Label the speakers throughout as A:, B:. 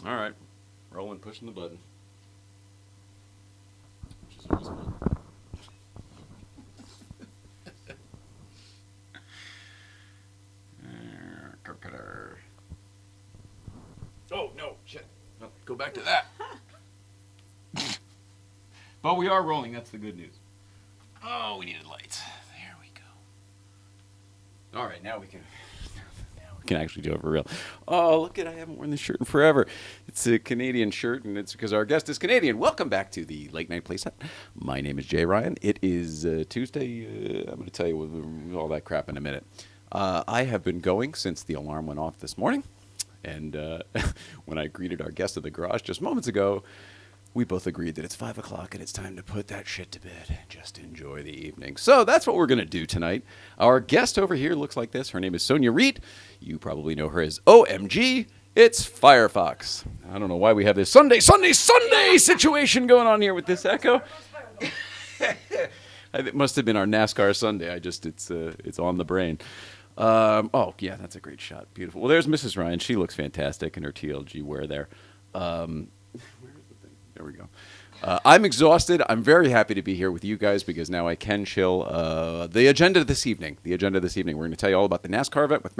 A: All right. Rolling, pushing the button. Which is always fun. Oh, no. Shit. No, go back to that. But we are rolling. That's the good news. Oh, we needed lights. There we go. All right, now we can actually do it for real. Oh, look at I haven't worn this shirt in forever. It's a Canadian shirt, and it's because our guest is Canadian. Welcome back to the Late Night Playset. My name is Jay Ryan. It is Tuesday. I'm going to tell you all that crap in a minute. I have been going since the alarm went off this morning, and when I greeted our guest in the garage just moments ago, we both agreed that it's 5 o'clock and it's time to put that shit to bed and just enjoy the evening. So that's what we're going to do tonight. Our guest over here looks like this. Her name is SONJA REID. You probably know her as OMG. It's Firefox. I don't know why we have this Sunday situation going on here with this echo. It must have been our Nascar Sunday. It's on the brain. Oh, yeah, that's a great shot. Beautiful. Well, there's Mrs. Ryan. She looks fantastic in her TLG wear there. There we go. I'm exhausted. I'm very happy to be here with you guys because now I can chill. The agenda this evening. We're going to tell you all about the NASCAR event with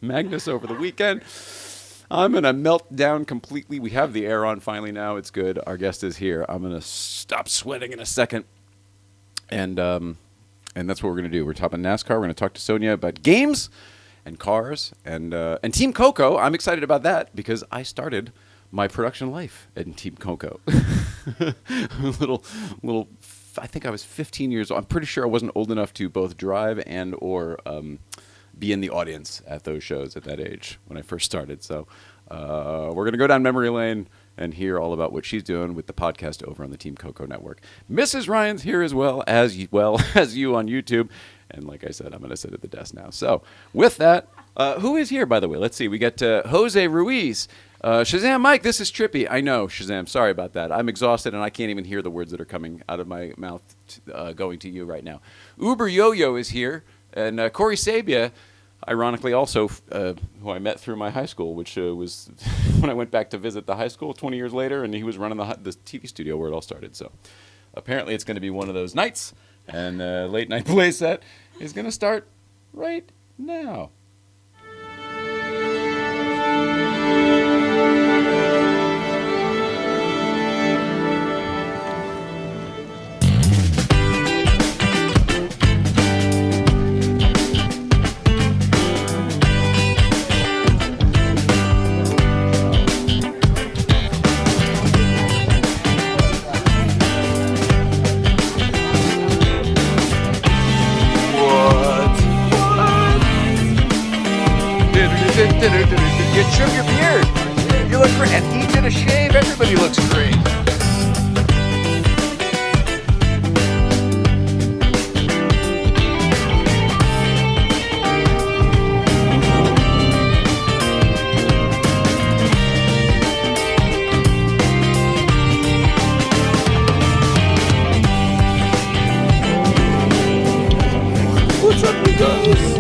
A: Magnus over the weekend. I'm going to melt down completely. We have the air on finally now. It's good. Our guest is here. I'm going to stop sweating in a second. And that's what we're going to do. We're talking NASCAR. We're going to talk to SONJA about games and cars and Team Coco. I'm excited about that because I started my production life at Team Coco. little. I think I was 15 years old. I'm pretty sure I wasn't old enough to both drive and or be in the audience at those shows at that age when I first started. So we're gonna go down memory lane and hear all about what she's doing with the podcast over on the Team Coco network. Mrs. Ryan's here as well as you on YouTube. And like I said, I'm going to sit at the desk now. So with that, who is here, by the way? Let's see. We got Jose Ruiz. Shazam Mike, this is trippy. I know, Shazam. Sorry about that. I'm exhausted, and I can't even hear the words that are coming out of my mouth going to you right now. Uber Yo-Yo is here. And Corey Sabia, ironically also, who I met through my high school, which was when I went back to visit the high school 20 years later, and he was running the TV studio where it all started. So apparently it's going to be one of those nights. And Late Night Playset is going to start right now. You trim your beard. You look great. And he did a shave. Everybody looks great. What's up, you guys?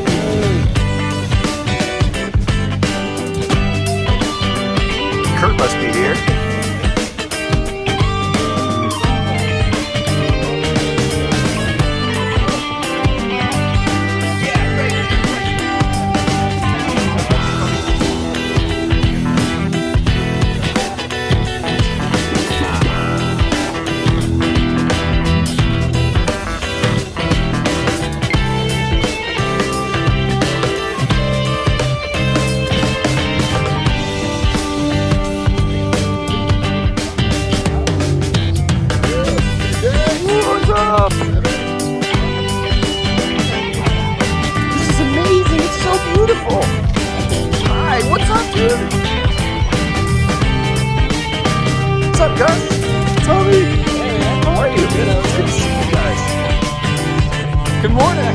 A: Kurt must be here. This is amazing. It's so beautiful. Hi, what's up, dude? What's up, Gus? Tommy? Hey, man. How are you? Good to see you guys. Good morning.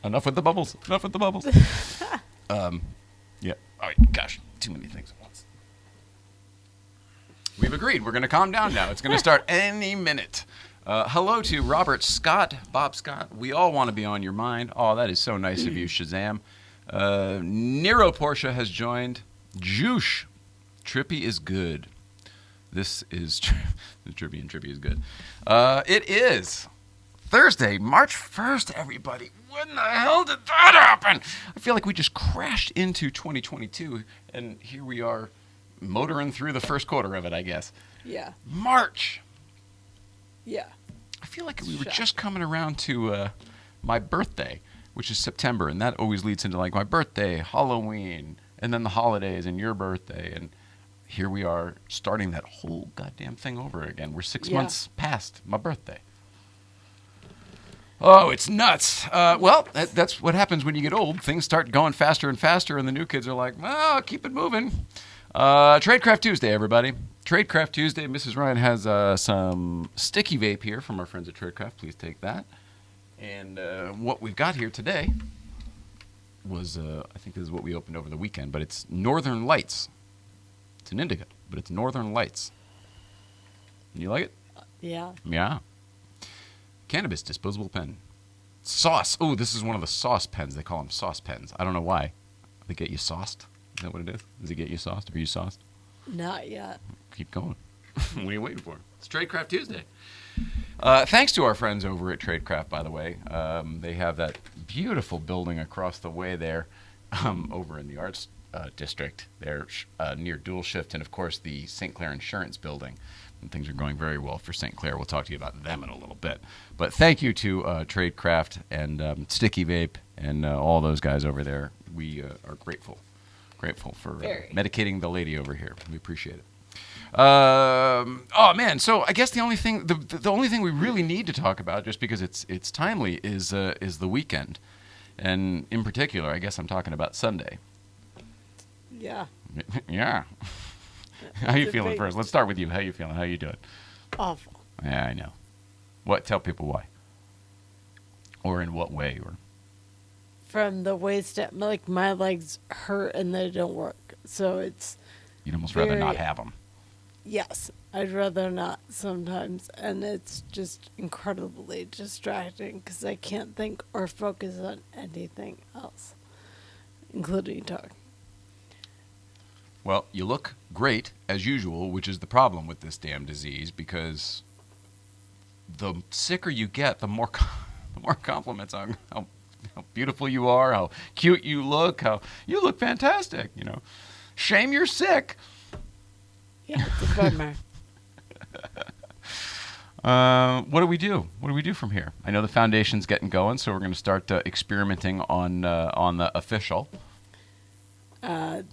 A: Enough with the bubbles. Enough with the bubbles. Yeah. All right. Gosh, too many things at once. We've agreed. We're going to calm down now. It's going to start any minute. Hello to Robert Scott, Bob Scott. We all want to be on your mind. Oh, that is so nice of you, Shazam. Nero Porsche has joined. Juice. Trippy is good. This is Trippy and Trippy is good. It is Thursday, March 1st, everybody. When the hell did that happen? I feel like we just crashed into 2022, and here we are motoring through the first quarter of it, I guess.
B: Yeah.
A: March.
B: Yeah.
A: I feel like we were just coming around to my birthday, which is September, and that always leads into like my birthday, Halloween, and then the holidays and your birthday, and here we are starting that whole goddamn thing over again. We're 6 months past my birthday. Oh, it's nuts. Well, that's what happens when you get old. Things start going faster and faster, and the new kids are like, oh, keep it moving. Tradecraft Tuesday, everybody. Tradecraft Tuesday. Mrs. Ryan has some sticky vape here from our friends at Tradecraft. Please take that. And what we've got here today was, I think this is what we opened over the weekend, but it's Northern Lights. It's an indica, but it's Northern Lights. You like it?
B: Yeah.
A: Yeah. Cannabis disposable pen. Sauce. Oh, this is one of the sauce pens. They call them sauce pens. I don't know why. They get you sauced. Is that what it is? Does it get you sauced? Are you sauced?
B: Not yet.
A: Keep going. What are you waiting for? It's Tradecraft Tuesday. Thanks to our friends over at Tradecraft, by the way. They have that beautiful building across the way there over in the Arts District. They're near Dual Shift and, of course, the St. Clair Insurance Building. And things are going very well for St. Clair. We'll talk to you about them in a little bit. But thank you to Tradecraft and Sticky Vape and all those guys over there. We are grateful for medicating the lady over here. We appreciate it. Oh man! So I guess the only thing we really need to talk about, just because it's timely, is the weekend, and in particular, I guess I'm talking about Sunday.
B: Yeah.
A: Yeah. How you feeling first? Let's start with you. How you feeling? How you doing?
B: Awful.
A: Yeah, I know. What? Tell people why. Or in what way? Or
B: from the waist up, like my legs hurt and they don't work. So it's.
A: You'd almost rather not have them.
B: Yes, I'd rather not sometimes, and it's just incredibly distracting because I can't think or focus on anything else, including talk.
A: Well, you look great, as usual, which is the problem with this damn disease, because the sicker you get, the more compliments on how beautiful you are, how cute you look, how you look fantastic, you know. Shame you're sick.
B: Yeah, it's a bummer.
A: What do we do? What do we do from here? I know the foundation's getting going, so we're going to start experimenting on the official.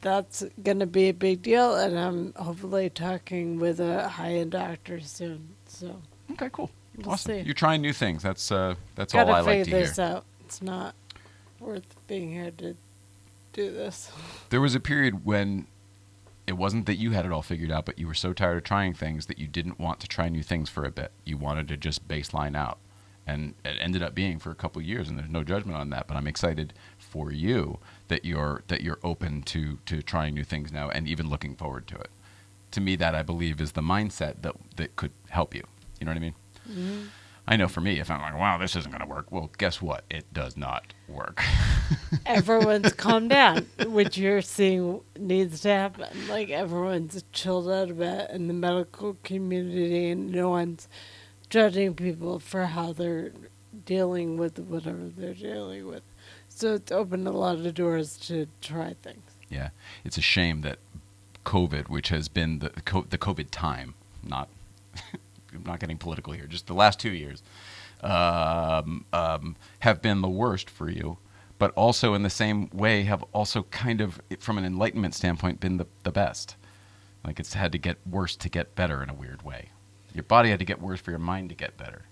B: That's going to be a big deal, and I'm hopefully talking with a high-end doctor soon. So
A: okay, cool,
B: we'll
A: awesome.
B: see.
A: You're trying new things. That's all I like to hear.
B: Gotta figure this out. It's not worth being here to do this.
A: There was a period when it wasn't that you had it all figured out, but you were so tired of trying things that you didn't want to try new things for a bit. You wanted to just baseline out. And it ended up being for a couple of years, and there's no judgment on that. But I'm excited for you that you're open to trying new things now and even looking forward to it. To me, that I believe is the mindset that could help you. You know what I mean? Mm-hmm. I know for me, if I'm like, wow, this isn't going to work, well, guess what? It does not work.
B: Everyone's calmed down, which you're seeing needs to happen. Like, everyone's chilled out a bit in the medical community, and no one's judging people for how they're dealing with whatever they're dealing with. So it's opened a lot of doors to try things.
A: Yeah. It's a shame that COVID, which has been the COVID time, not I'm not getting political here, just the last 2 years, have been the worst for you, but also in the same way have also kind of, from an enlightenment standpoint, been the best. Like, it's had to get worse to get better in a weird way. Your body had to get worse for your mind to get better.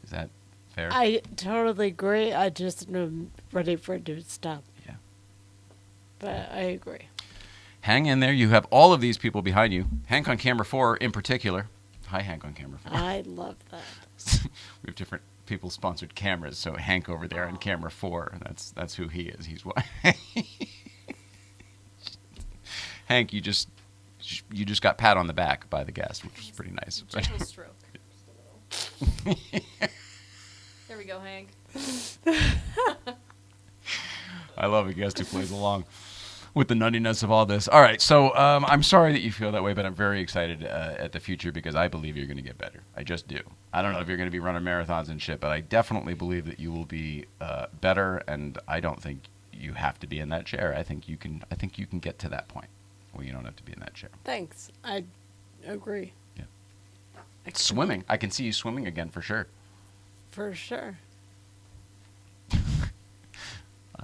A: Is that fair?
B: I totally agree. I just am ready for it to stop.
A: Yeah.
B: But I agree.
A: Hang in there. You have all of these people behind you. Hank on camera 4 in particular. Hi, Hank on camera 4.
B: I love that.
A: We have different people sponsored cameras. So Hank over there on camera 4, that's who he is. He's what Hank, you just got pat on the back by the guest, which was pretty nice.
C: Gentle stroke. There we go, Hank.
A: I love a guest who plays along with the nuttiness of all this. All right, so I'm sorry that you feel that way, but I'm very excited at the future because I believe you're going to get better. I just do. I don't know if you're going to be running marathons and shit, but I definitely believe that you will be better, and I don't think you have to be in that chair. I think you can get to that point where you don't have to be in that chair.
B: Thanks. I agree.
A: Yeah. Swimming. I can see you swimming again for sure.
B: For sure.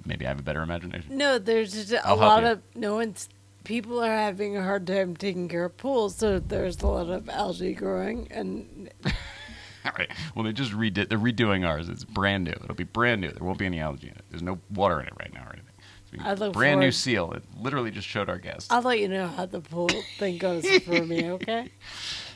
A: Maybe I have a better imagination.
B: No, there's just a
A: I'll
B: lot
A: help
B: of people are having a hard time taking care of pools, so there's a lot of algae growing, and
A: All right. Well, they're redoing ours. It's brand new. It'll be brand new. There won't be any algae in it. There's no water in it right now or anything.
B: I look
A: brand new
B: forward-
A: seal. It literally just showed our guests.
B: I'll let you know how the pool thing goes for me, okay?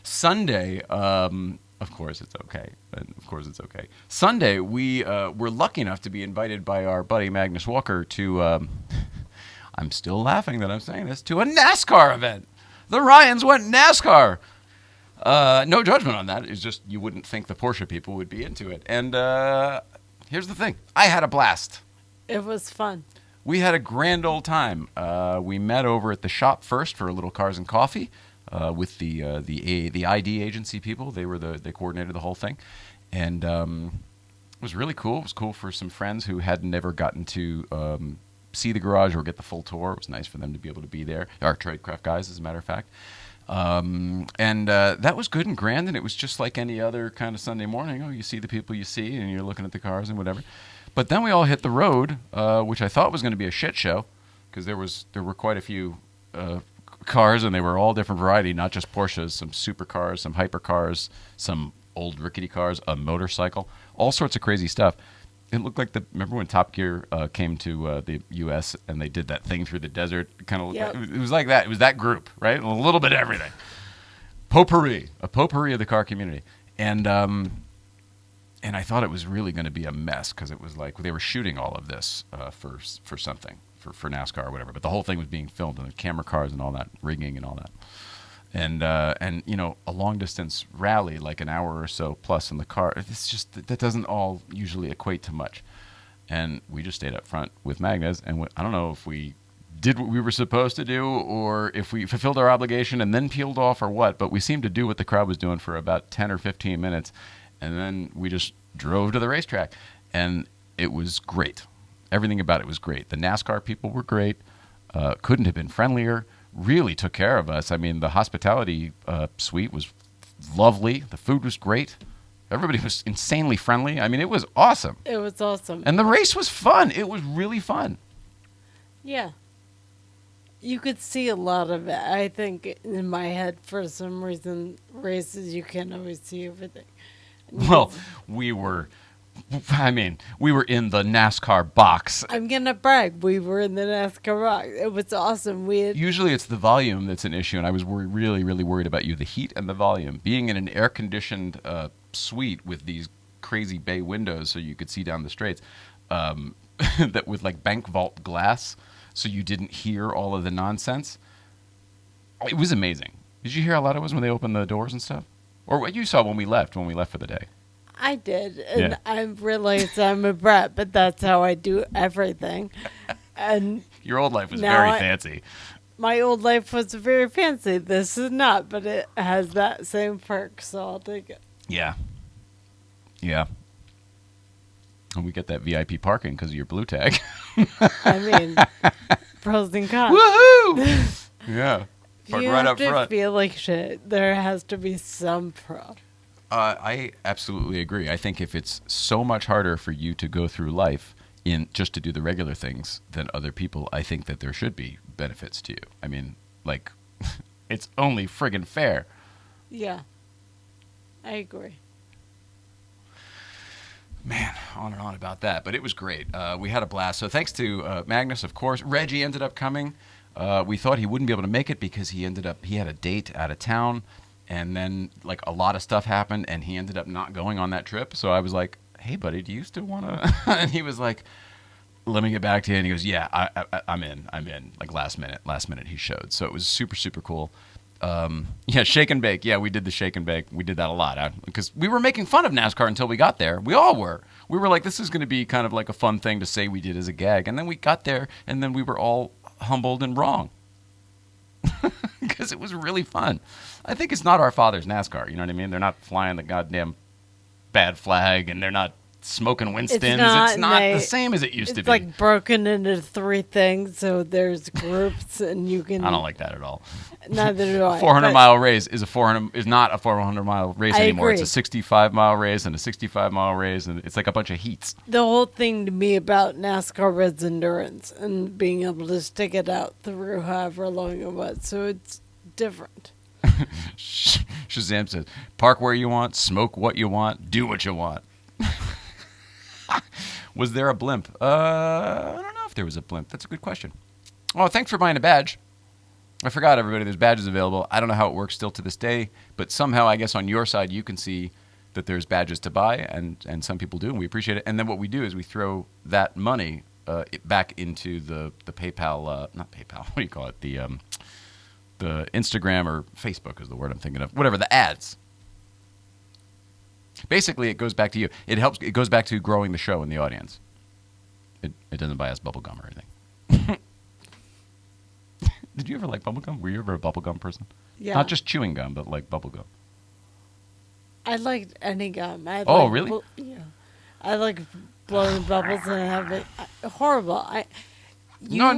A: Sunday, of course it's okay. Of course it's okay. Sunday, we were lucky enough to be invited by our buddy Magnus Walker to, I'm still laughing that I'm saying this, to a NASCAR event. The Ryans went NASCAR. No judgment on that. It's just you wouldn't think the Porsche people would be into it. And here's the thing. I had a blast.
B: It was fun.
A: We had a grand old time. We met over at the shop first for a little cars and coffee with the ID agency people. They coordinated the whole thing, and it was really cool. It was cool for some friends who had never gotten to see the garage or get the full tour. It was nice for them to be able to be there. Our Tradecraft guys, as a matter of fact. And that was good and grand, and it was just like any other kind of Sunday morning. Oh, you see the people you see, and you're looking at the cars and whatever. But then we all hit the road, which I thought was going to be a shit show, because there were quite a few cars, and they were all different variety, not just Porsches, some supercars, some hypercars, some old rickety cars, a motorcycle, all sorts of crazy stuff. It looked like remember when Top Gear came to the U.S. and they did that thing through the desert? Kind of,
B: Yep.
A: It was like that. It was that group, right? A little bit of everything. Potpourri of the car community, and I thought it was really going to be a mess because it was like they were shooting all of this for something, for NASCAR or whatever. But the whole thing was being filmed, and the camera cars and all that, rigging and all that. And a long distance rally, like an hour or so plus in the car, it's just that doesn't all usually equate to much. And we just stayed up front with Magnus, and I don't know if we did what we were supposed to do or if we fulfilled our obligation and then peeled off or what, but we seemed to do what the crowd was doing for about 10 or 15 minutes. And then we just drove to the racetrack, and it was great. Everything about it was great. The NASCAR people were great. Couldn't have been friendlier. Really took care of us. I mean, the hospitality suite was lovely. The food was great. Everybody was insanely friendly. I mean, it was awesome.
B: It was awesome.
A: And the race was fun. It was really fun.
B: Yeah. You could see a lot of it. I think in my head, for some reason, races, you can't always see everything.
A: Well, we were in the NASCAR box.
B: I'm going to brag. We were in the NASCAR box. It was awesome.
A: Usually it's the volume that's an issue, and I was really, really worried about you. The heat and the volume. Being in an air-conditioned suite with these crazy bay windows so you could see down the straights, that with like bank vault glass so you didn't hear all of the nonsense. It was amazing. Did you hear how loud it was when they opened the doors and stuff? Or what you saw when we left for the day?
B: I did, and
A: Yeah.
B: I realized I'm a brat, but that's how I do everything. And
A: Your old life was
B: Now
A: very
B: I-
A: fancy.
B: my old life was very fancy. This is not, but it has that same perk, so I'll take it.
A: Yeah. Yeah. And we get that VIP parking because of your blue tag.
B: I mean, pros and cons.
A: Woohoo! Yeah.
B: If
A: Park
B: you
A: right
B: have
A: up
B: to
A: front.
B: feel like shit, there has to be some pro.
A: I absolutely agree. I think if it's so much harder for you to go through life in just to do the regular things than other people, I think that there should be benefits to you. I mean, like, it's only friggin' fair.
B: Yeah, I agree.
A: Man, on and on about that. But it was great. We had a blast. So thanks to Magnus, of course. Reggie ended up coming. We thought he wouldn't be able to make it because he had a date out of town. And then, like, a lot of stuff happened, and he ended up not going on that trip. So I was like, hey, buddy, do you still want to? And he was like, let me get back to you. And he goes, yeah, I'm in. Like last minute he showed. So it was super, super cool. Yeah, shake and bake. Yeah, we did the shake and bake. We did that a lot because we were making fun of NASCAR until we got there. We all were. We were like, this is going to be kind of like a fun thing to say we did as a gag. And then we got there, and then we were all humbled and wrong because it was really fun. I think it's not our father's NASCAR. You know what I mean? They're not flying the goddamn bad flag, and they're not smoking Winstons. It's not the same as it used to be.
B: It's like broken into 3 things, so there's groups, and you can.
A: I don't like that at all.
B: Neither do I.
A: 400-mile race is not a 400-mile race anymore.
B: Agree.
A: It's a 65-mile race and a 65-mile race, and it's like a bunch of heats.
B: The whole thing to me about NASCAR was endurance and being able to stick it out through however long it was. So it's different.
A: Shazam says, park where you want, smoke what you want, do what you want. Was there a blimp? I don't know if there was a blimp. That's a good question. Oh, thanks for buying a badge. I forgot, everybody, there's badges available. I don't know how it works still to this day, but somehow I guess on your side you can see that there's badges to buy, and some people do, and we appreciate it. And then what we do is we throw that money back into the PayPal, not PayPal, what do you call it? The Instagram or Facebook is the word I'm thinking of. Whatever, the ads. Basically, it goes back to you. It helps. It goes back to growing the show and the audience. It doesn't buy us bubble gum or anything. Did you ever like bubble gum? Were you ever a bubble gum person?
B: Yeah.
A: Not just chewing gum, but like bubble gum.
B: I liked any gum.
A: Really?
B: Yeah. I like blowing bubbles and having horrible.
A: No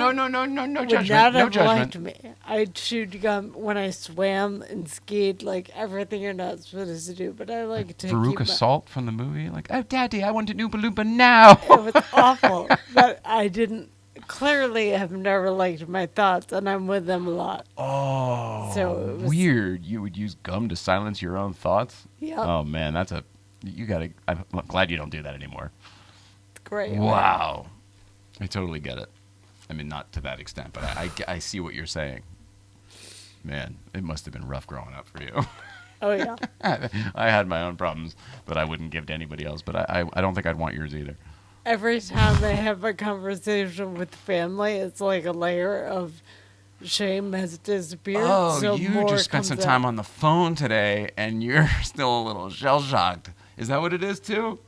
A: judgment. No judgment.
B: Liked me. I chewed gum when I swam and skied, like everything you're not supposed to do. But I like to
A: Veruca Salt from the movie, like, oh, Daddy, I want an Oompa Loompa now.
B: It was awful, but I didn't. Clearly, have never liked my thoughts, and I'm with them a lot.
A: Oh,
B: so it was
A: weird. You would use gum to silence your own thoughts?
B: Yeah.
A: Oh man, I'm glad you don't do that anymore.
B: Great.
A: Wow. I totally get it. I mean, not to that extent, but I see what you're saying. Man, it must have been rough growing up for you.
B: Oh, yeah.
A: I had my own problems that I wouldn't give to anybody else, but I don't think I'd want yours either.
B: Every time I have a conversation with family, it's like a layer of shame has disappeared.
A: Oh,
B: so
A: you
B: more
A: just spent some time on the phone today, and you're still a little shell-shocked. Is that what it is, too?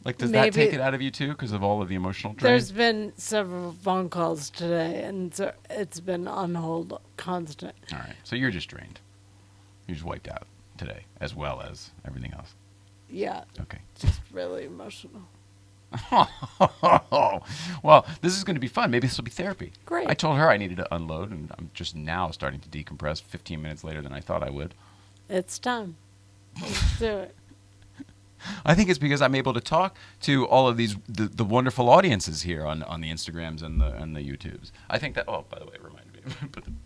A: Like, does that take it out of you, too, because of all of the emotional drain?
B: There's been several phone calls today, and so it's been on hold constant.
A: All right. So you're just drained. You're just wiped out today, as well as everything else.
B: Yeah.
A: Okay.
B: Just really emotional.
A: Well, this is going to be fun. Maybe this will be therapy.
B: Great.
A: I told her I needed to unload, and I'm just now starting to decompress 15 minutes later than I thought I would.
B: It's time. Let's do it.
A: I think it's because I'm able to talk to all of these the wonderful audiences here on the Instagrams and the YouTubes. I think that. Oh, by the way, it reminded me.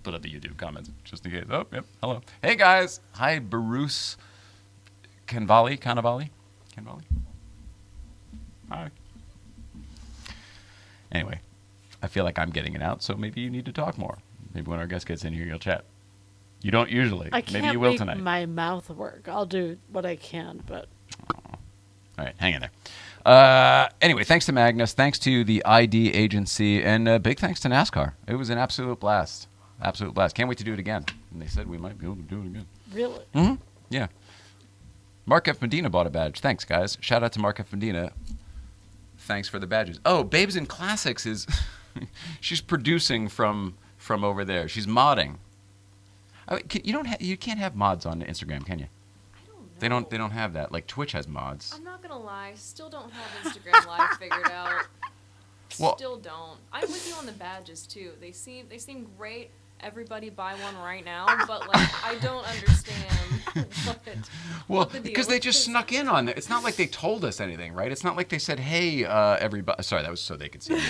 A: put up the YouTube comments just in case. Oh, yep. Hello. Hey guys. Hi, Bruce Canvali. Hi. Anyway, I feel like I'm getting it out, so maybe you need to talk more. Maybe when our guest gets in here, you'll chat. You don't usually.
B: I can't
A: maybe you will
B: make
A: tonight.
B: my mouth work. I'll do what I can, but.
A: All right, hang in there. Anyway, thanks to Magnus, thanks to the ID agency, and big thanks to NASCAR. It was an absolute blast. Absolute blast. Can't wait to do it again. And they said we might be able to do it again.
B: Really?
A: Mm-hmm. Yeah. Mark F. Medina bought a badge. Thanks, guys. Shout out to Mark F. Medina. Thanks for the badges. Oh, Babes in Classics is... she's producing from over there. She's modding. You can't have mods on Instagram, can you? They don't have that. Like Twitch has mods.
C: I'm not gonna lie, still don't have Instagram Live figured out.
A: Well,
C: Still don't. I'm with you on the badges too. They seem great. Everybody buy one right now, but like I don't understand what the deal
A: because they
C: is.
A: just snuck in on it. It's not like they told us anything, right? It's not like they said, "Hey, everybody." Sorry, that was so they could see you.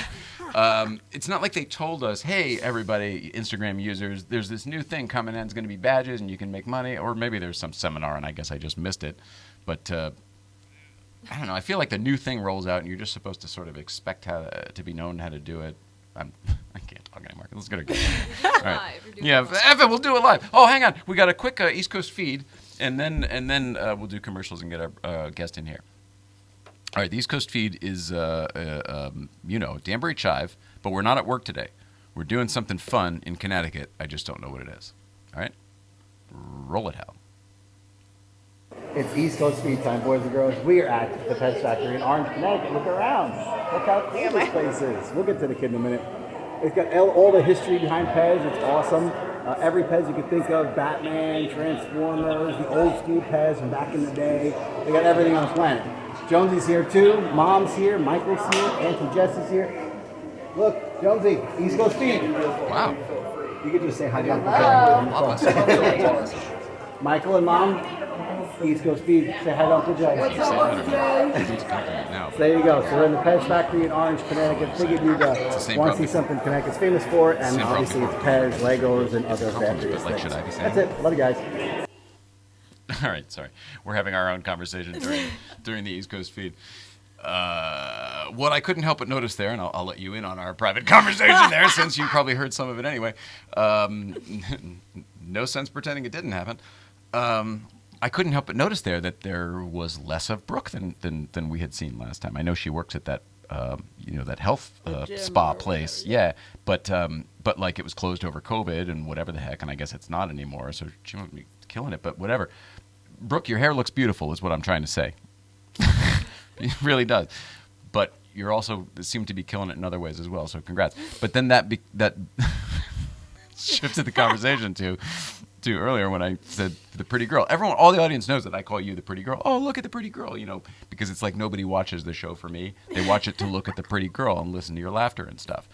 A: It's not like they told us, "Hey, everybody, Instagram users, there's this new thing coming in. It's going to be badges, and you can make money." Or maybe there's some seminar, and I guess I just missed it. But I don't know. I feel like the new thing rolls out, and you're just supposed to sort of expect how to be known how to do it. I can't talk anymore. Let's get a good one.
C: All right.
A: Yeah, F it, we'll do it live. Oh, hang on. We got a quick East Coast feed, and then we'll do commercials and get our guest in here. All right, the East Coast feed is, Danbury Chive, but we're not at work today. We're doing something fun in Connecticut. I just don't know what it is. All right? Roll it, Hal.
D: It's East Coast Speed Time, boys and girls. We are at the Pet Factory in Orange, Connecticut. Look around. Look how cool this place is. We'll get to the kid in a minute. It's got all the history behind Pez. It's awesome. Every Pez you can think of, Batman, Transformers, the old school Pez from back in the day. They got everything on the planet. Jonesy's here too. Mom's here. Michael's here. Auntie Jess is here. Look, Jonesy, East Coast Speed.
A: Wow.
D: You could just say hi to Uncle Jay. Michael and Mom, East Coast Speed. Say hi to Uncle Jay.
A: What's up, Uncle Jay?
D: So there you go. So we're in the Pez Factory in Orange, Connecticut. Figured you'd want to see something Connecticut's famous for, and obviously it's Pez, Legos, and other factories. That's it. Love you guys.
A: All right, sorry. We're having our own conversation during the East Coast feed. What I couldn't help but notice there, and I'll let you in on our private conversation there, since you probably heard some of it anyway. No sense pretending it didn't happen. I couldn't help but notice there that there was less of Brooke than we had seen last time. I know she works at that that health spa place, yeah. But like it was closed over COVID and whatever the heck, and I guess it's not anymore. So she must be killing it. But whatever. Brooke, your hair looks beautiful, is what I'm trying to say. It really does. But you're also seem to be killing it in other ways as well. So congrats. But then that shifted the conversation to earlier when I said the pretty girl. All the audience knows that I call you the pretty girl. Oh, look at the pretty girl, because it's like nobody watches the show for me. They watch it to look at the pretty girl and listen to your laughter and stuff.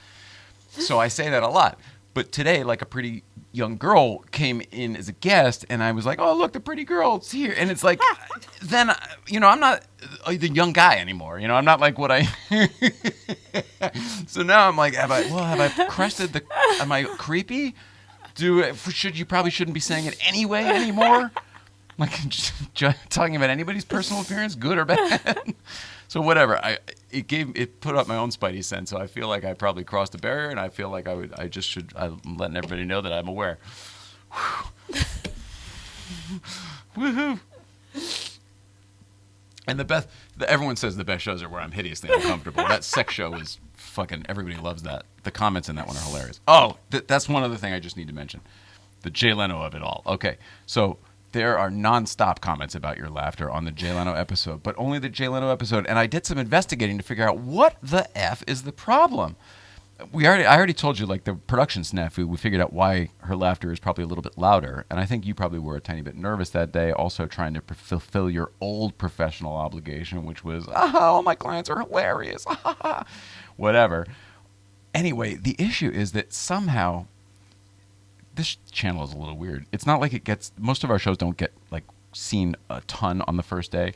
A: So I say that a lot. But today, like a pretty young girl came in as a guest, and I was like, oh, look, the pretty girl's here. And it's like, then, I'm not the young guy anymore. I'm not like what I... So now I'm like, have I crested am I creepy? You probably shouldn't be saying it anyway anymore? Like, talking about anybody's personal appearance, good or bad? So whatever, it put up my own spidey sense. So I feel like I probably crossed a barrier, and I feel like I'm letting everybody know that I'm aware. Woohoo! And everyone says the best shows are where I'm hideously uncomfortable. That sex show is fucking, everybody loves that. The comments in that one are hilarious. Oh, that's one other thing I just need to mention. The Jay Leno of it all. Okay, so there are nonstop comments about your laughter on the Jay Leno episode, but only the Jay Leno episode. And I did some investigating to figure out what the F is the problem. I already told you, like the production snafu, we figured out why her laughter is probably a little bit louder. And I think you probably were a tiny bit nervous that day, also trying to fulfill your old professional obligation, which was, all my clients are hilarious. Whatever. Anyway, the issue is that somehow this channel is a little weird. It's not like most of our shows don't get like seen a ton on the first day.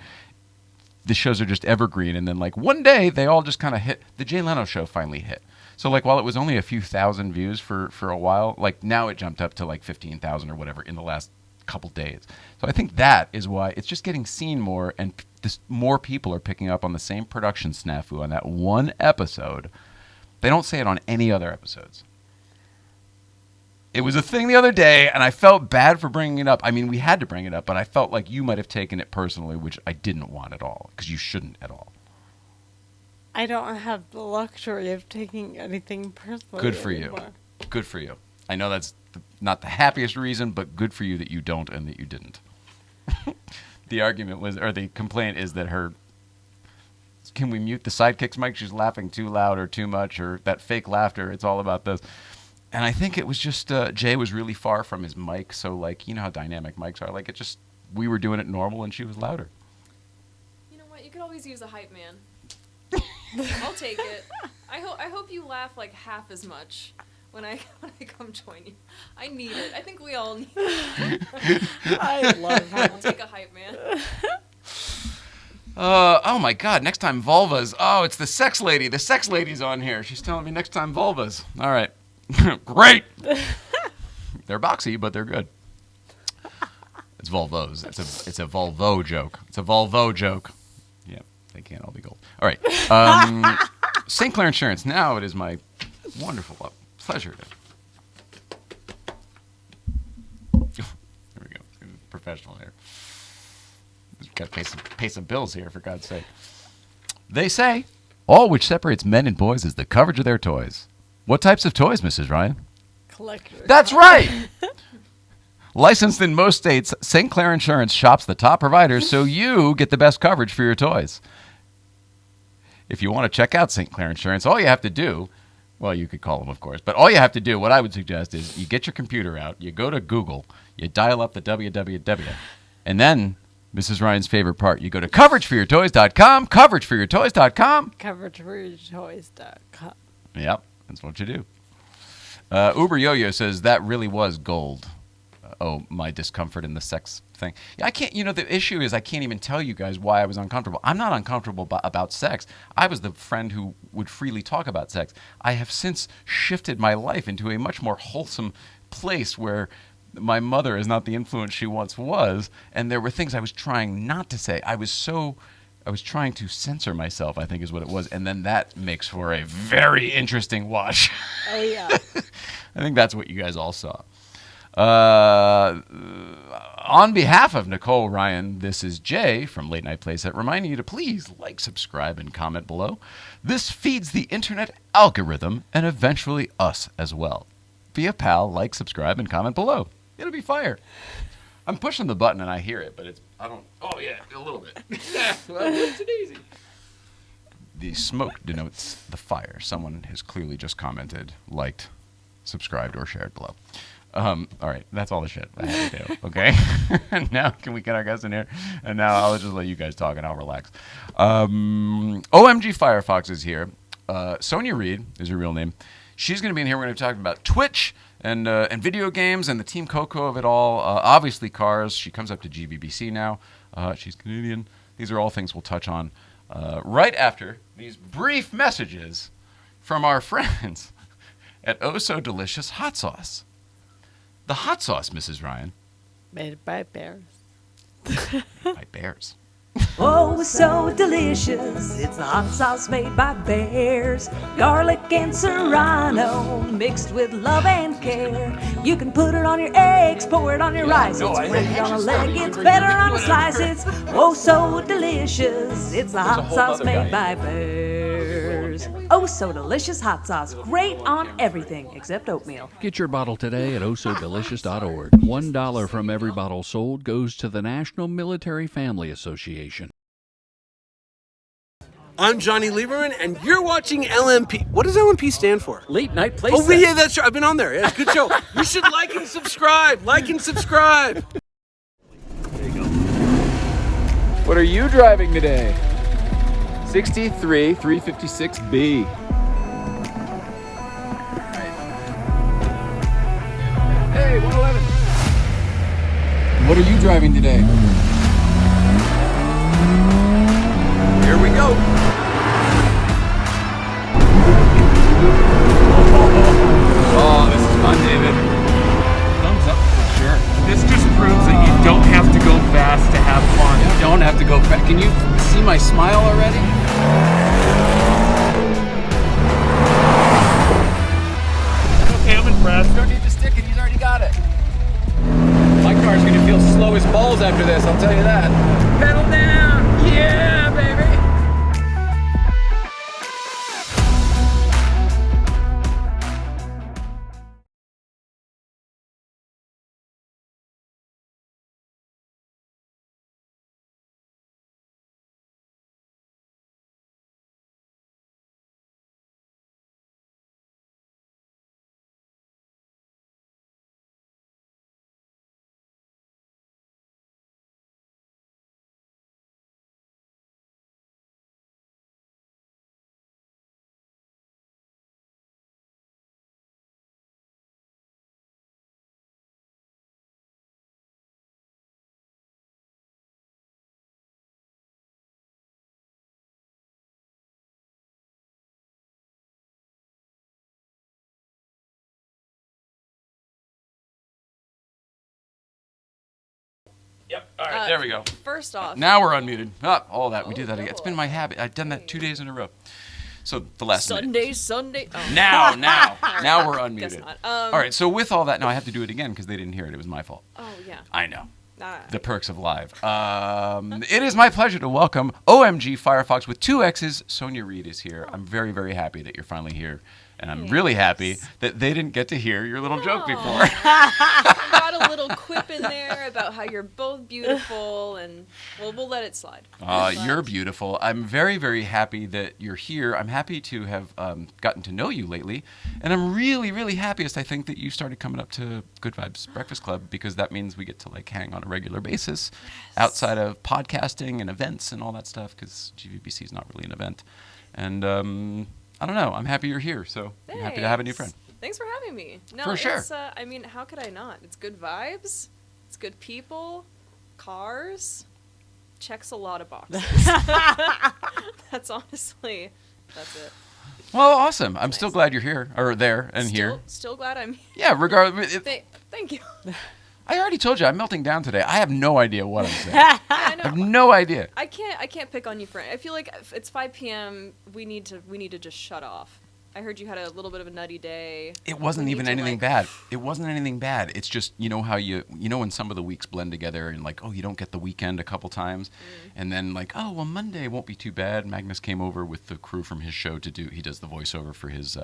A: The shows are just evergreen, and then like one day they all just kind of hit. The Jay Leno show finally hit. So like while it was only a few thousand views for a while, like now it jumped up to like 15,000 or whatever in the last couple days. So I think that is why it's just getting seen more, and more people are picking up on the same production snafu on that one episode. They don't say it on any other episodes. It was a thing the other day, and I felt bad for bringing it up. I mean, we had to bring it up, but I felt like you might have taken it personally, which I didn't want at all, because you shouldn't at all.
B: I don't have the luxury of taking anything personally.
A: Good for you. Good for you. I know that's not the happiest reason, but good for you that you don't and that you didn't. The argument was, or the complaint is that can we mute the sidekick's mic? She's laughing too loud or too much, or that fake laughter. It's all about this. And I think it was just Jay was really far from his mic, so like, you know how dynamic mics are. Like we were doing it normal, and she was louder.
C: You know what? You could always use a hype man. I'll take it. I hope you laugh like half as much when I come join you. I need it. I think we all need it.
B: I love
C: I'll take a hype man.
A: Oh my God! Next time vulvas. Oh, it's the sex lady. The sex lady's on here. She's telling me next time vulvas. All right. Great. They're boxy, but they're good. It's Volvos. It's a Volvo joke. It's a Volvo joke. Yeah, they can't all be gold. All right. St. Clair Insurance. Now it is my wonderful pleasure to. There we go. Professional here. Got to pay some bills here, for God's sake. They say all which separates men and boys is the coverage of their toys. What types of toys, Mrs. Ryan?
B: Collector.
A: That's right. Licensed in most states, St. Clair Insurance shops the top providers so you get the best coverage for your toys. If you want to check out St. Clair Insurance, all you have to do, well, you could call them, of course, but all you have to do, what I would suggest is you get your computer out, you go to Google, you dial up the www, and then, Mrs. Ryan's favorite part, you go to coverageforyourtoys.com, coverageforyourtoys.com.
B: Coverageforyourtoys.com.
A: Yep, that's what you do. Uber Yo-Yo says, that really was gold. My discomfort in the sex thing. Yeah, I can't, the issue is I can't even tell you guys why I was uncomfortable. I'm not uncomfortable about sex. I was the friend who would freely talk about sex. I have since shifted my life into a much more wholesome place where my mother is not the influence she once was, and there were things I was trying not to say. I was trying to censor myself, I think is what it was, and then that makes for a very interesting watch.
B: Oh, yeah.
A: I think that's what you guys all saw. On behalf of Nicole, Ryan, this is Jay from Late Night Playset reminding you to please like, subscribe, and comment below. This feeds the internet algorithm and eventually us as well. Be a pal, like, subscribe, and comment below. It'll be fire. I'm pushing the button and I hear it, but oh yeah, a little bit. Yeah, well, it's easy. The smoke denotes the fire. Someone has clearly just commented, liked, subscribed, or shared below. All right, that's all the shit I had to do, okay? Now, can we get our guests in here? And now I'll just let you guys talk and I'll relax. OMG Firefox is here. Sonja Reid is her real name. She's going to be in here. We're going to be talking about Twitch and video games and the Team Coco of it all. Obviously, cars. She comes up to GVBC now. She's Canadian. These are all things we'll touch on right after these brief messages from our friends at Oh So Delicious Hot Sauce. The hot sauce, Mrs. Ryan.
B: Made by bears.
A: By bears.
E: Oh, it's so delicious. It's the hot sauce made by bears. Garlic and serrano mixed with love and care. You can put it on your eggs, pour it on your rice. It's great on a leg, it's better on a slice. It's oh so delicious. It's the hot sauce made by bears. Oh, so delicious hot sauce. Great on everything except oatmeal.
F: Get your bottle today at ohsodelicious.org. $1 from every bottle sold goes to the National Military Family Association.
G: I'm Johnny Lieberman, and you're watching LNP. What does LNP stand for?
H: Late Night Playset.
G: Oh, yeah, that's right. I've been on there. Yeah, good show. You should like and subscribe. Like and subscribe.
H: There you go.
A: What are you driving today? 63 356B. Hey, 111. What are you driving today? Here we go. Oh, this is fun, David. Thumbs up for sure.
H: This just proves that you don't have to go fast to have fun.
A: You don't have to go fast. Can you see my smile already?
H: Okay, I'm impressed.
A: You don't need to stick it. He's already got it. My car's going to feel slow as balls after this, I'll tell you that. Pedal down. Yeah, baby. Yep. All right, there we go.
C: First off,
A: Now we're unmuted. All that. We do that again. It's been my habit. I've done that 2 days in a row. So the last minute.
C: Sunday. Oh.
A: Now we're unmuted.
C: Guess not.
A: All right, so with all that, now I have to do it again because they didn't hear it. It was my fault.
C: Oh yeah.
A: I know. The perks of live. It is my pleasure to welcome OMG Firefox with 2 X's. Sonja Reid is here. I'm very, very happy that you're finally here. And I'm really happy that they didn't get to hear your little joke before.
C: I got a little quip in there about how you're both beautiful, and we'll let it slide.
A: You're beautiful. I'm very, very happy that you're here. I'm happy to have gotten to know you lately. And I'm really, really happiest, I think, that you started coming up to Good Vibes Breakfast Club, because that means we get to like hang on a regular basis outside of podcasting and events and all that stuff, because GVBC is not really an event. And I don't know. I'm happy you're here, so I'm happy to have a new friend.
C: Thanks for having me. No,
A: For sure.
C: It's, I mean, how could I not? It's good vibes. It's good people. Cars. Checks a lot of boxes. That's honestly, that's it.
A: Well, awesome. I'm
C: Nice.
A: still glad you're here, or there and here.
C: Still glad I'm here.
A: Yeah, regardless.
C: Thank you.
A: I already told you I'm melting down today. I have no idea what I'm saying.
C: I
A: I
C: know.
A: have no idea.
C: I can't pick on you for it. I feel like if it's 5 p.m. We need to just shut off. I heard you had a little bit of a nutty day.
A: It wasn't
C: We
A: even
C: need to,
A: anything
C: like-
A: bad. It wasn't anything bad. It's just, you know how you know when some of the weeks blend together and like, oh, you don't get the weekend a couple times. And then like, oh, well, Monday won't be too bad. Magnus came over with the crew from his show he does the voiceover for his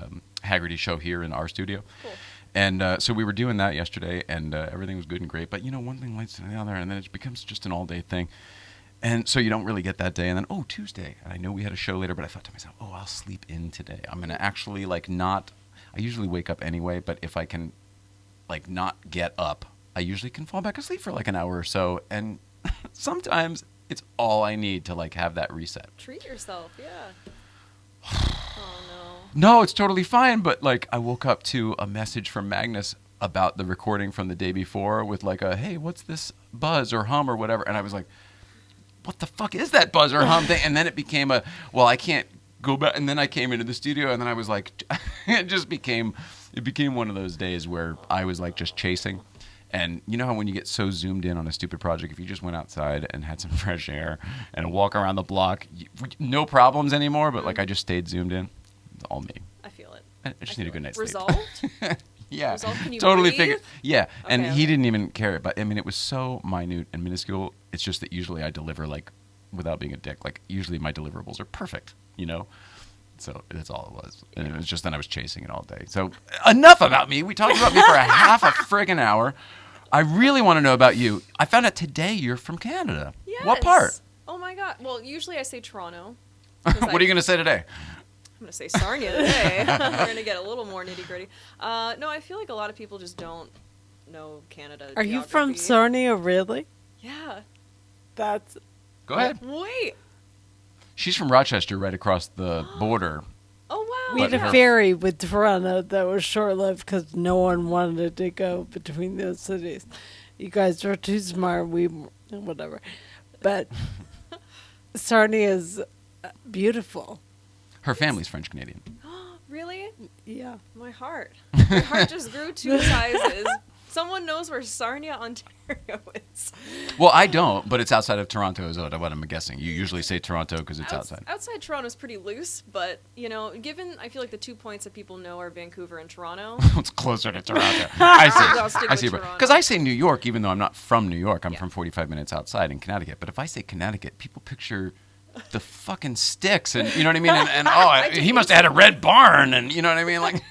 A: Haggerty show here in our studio.
C: Cool.
A: And so we were doing that yesterday, and everything was good and great. But, you know, one thing leads to the other, and then it becomes just an all-day thing. And so you don't really get that day. And then, oh, Tuesday. And I know we had a show later, but I thought to myself, oh, I'll sleep in today. I'm going to actually, like, not – I usually wake up anyway, but if I can, like, not get up, I usually can fall back asleep for, like, an hour or so. And sometimes it's all I need to, like, have that reset.
C: Treat yourself, yeah. Oh, no.
A: No, it's totally fine. But, like, I woke up to a message from Magnus about the recording from the day before with, like, a, hey, what's this buzz or hum or whatever? And I was like, what the fuck is that buzz or hum thing? And then it became a, well, I can't go back. And then I came into the studio, and then I was like, it became one of those days where I was, like, just chasing. And you know how when you get so zoomed in on a stupid project, if you just went outside and had some fresh air and a walk around the block, no problems anymore, but, like, I just stayed zoomed in. It's all me.
C: I feel it.
A: I just need a good night's sleep.
C: Resolved?
A: Yeah,
C: Resolved? Can you
A: totally
C: breathe?
A: figured. Yeah, and
C: Okay,
A: he
C: okay.
A: didn't even care. But I mean, it was so minute and minuscule. It's just that usually I deliver like, without being a dick. Like usually my deliverables are perfect, you know. So that's all it was. And it was just then I was chasing it all day. So enough about me. We talked about me for a half a friggin' hour. I really want to know about you. I found out today you're from Canada.
C: Yes.
A: What part?
C: Oh my god. Well, usually I say Toronto.
A: What are you gonna say today?
C: I'm gonna say Sarnia today. We're gonna get a little more nitty gritty. No, I feel like a lot of people just don't know Canada.
B: Are you from
C: geography.
B: Sarnia, really?
C: Yeah.
B: That's
A: Go ahead.
C: Wait.
A: She's from Rochester, right across the border.
C: Oh wow.
B: we had
A: But
B: a
A: her-
B: ferry with Toronto that was short-lived because no one wanted to go between those cities. You guys were too smart. Whatever. But Sarnia is beautiful.
A: Her family's French Canadian.
C: Really?
B: Yeah.
C: My heart. My heart just grew 2 sizes. Someone knows where Sarnia, Ontario is.
A: Well, I don't, but it's outside of Toronto is what I'm guessing. You usually say Toronto because it's outside.
C: Outside Toronto's pretty loose, but you know, given I feel like the 2 points that people know are Vancouver and Toronto.
A: It's closer to Toronto.
C: I'll stick
A: I
C: with
A: see.
C: Toronto.
A: Because I say New York, even though I'm not from New York. I'm
C: Yeah.
A: from 45 minutes outside in Connecticut. But if I say Connecticut, people picture the fucking sticks, and you know what I mean. And he must have had a red barn, and you know what I mean, like.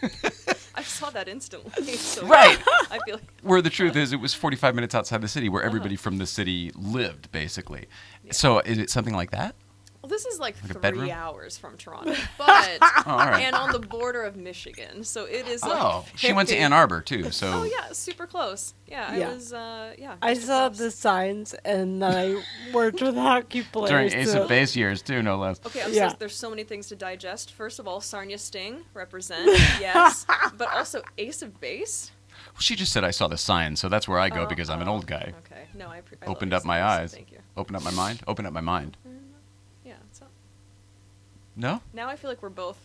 C: I saw that instantly. So
A: Right.
C: I feel like
A: Where the truth is, it was 45 minutes outside the city, where everybody from the city lived, basically. So is it something like that?
C: well, this is like
A: a
C: 3
A: bedroom?
C: hours from Toronto, but
A: all right.
C: and on the border of Michigan, so it is like.
A: Oh, she went to
C: very-
A: Ann Arbor too. So.
C: Oh yeah, super close. Yeah,
B: Yeah.
C: I was. Yeah.
B: I
C: super
B: saw
C: close.
B: the signs, and then I worked with hockey players.
A: During Ace
B: so-
A: of Base years too, no less.
C: Okay,
B: Yeah.
C: there's so many things to digest. First of all, Sarnia Sting represent, yes, but also Ace of Base.
A: She just said I saw the sign, so that's where I go because I'm an old guy.
C: Okay, no, I love
A: Opened
C: Ace
A: up
C: of
A: my
C: Base,
A: eyes.
C: Thank you.
A: Opened up my mind. Opened up my mind.
C: Yeah, so
A: No,
C: now I feel like we're both.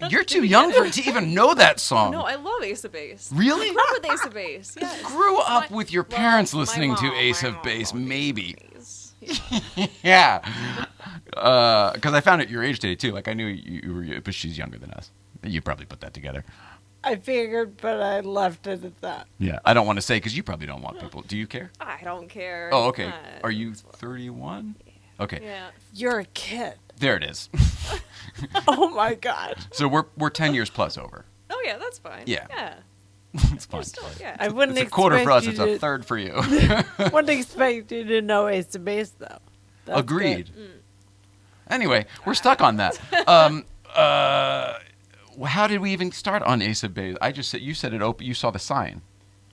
A: you're too young to even know that song.
C: No, I love Ace of Base.
A: Really?
C: I grew up with Ace of Base. Yes.
A: Grew up
C: My-
A: with your
C: well,
A: parents
C: my
A: listening to
C: mom-
A: Ace
C: my
A: of
C: mom
A: Base,
C: loved
A: maybe.
C: Ace.
A: Yeah. Because I found at your age today too. Like I knew you were, but she's younger than us. You probably put that together.
B: I figured, but I left it at that.
A: Yeah, I don't want to say because you probably don't want people. Do you care?
C: I don't care.
A: Oh, okay. Are you 31? Okay.
C: Yeah.
B: You're a kid.
A: There it is.
B: Oh my God.
A: So we're 10 years plus over.
C: Oh yeah, that's fine.
A: Yeah.
C: Yeah.
A: It's fine.
C: Still, yeah.
B: I wouldn't
A: It's a quarter for
B: expect
A: us.
B: you
A: It's a
B: to-
A: third for you.
B: Wouldn't expect you to know Ace to Base though. That's
A: Agreed.
B: good.
A: Anyway, we're stuck on that. How did we even start on Ace of Base? I just said you said it open. You saw the sign.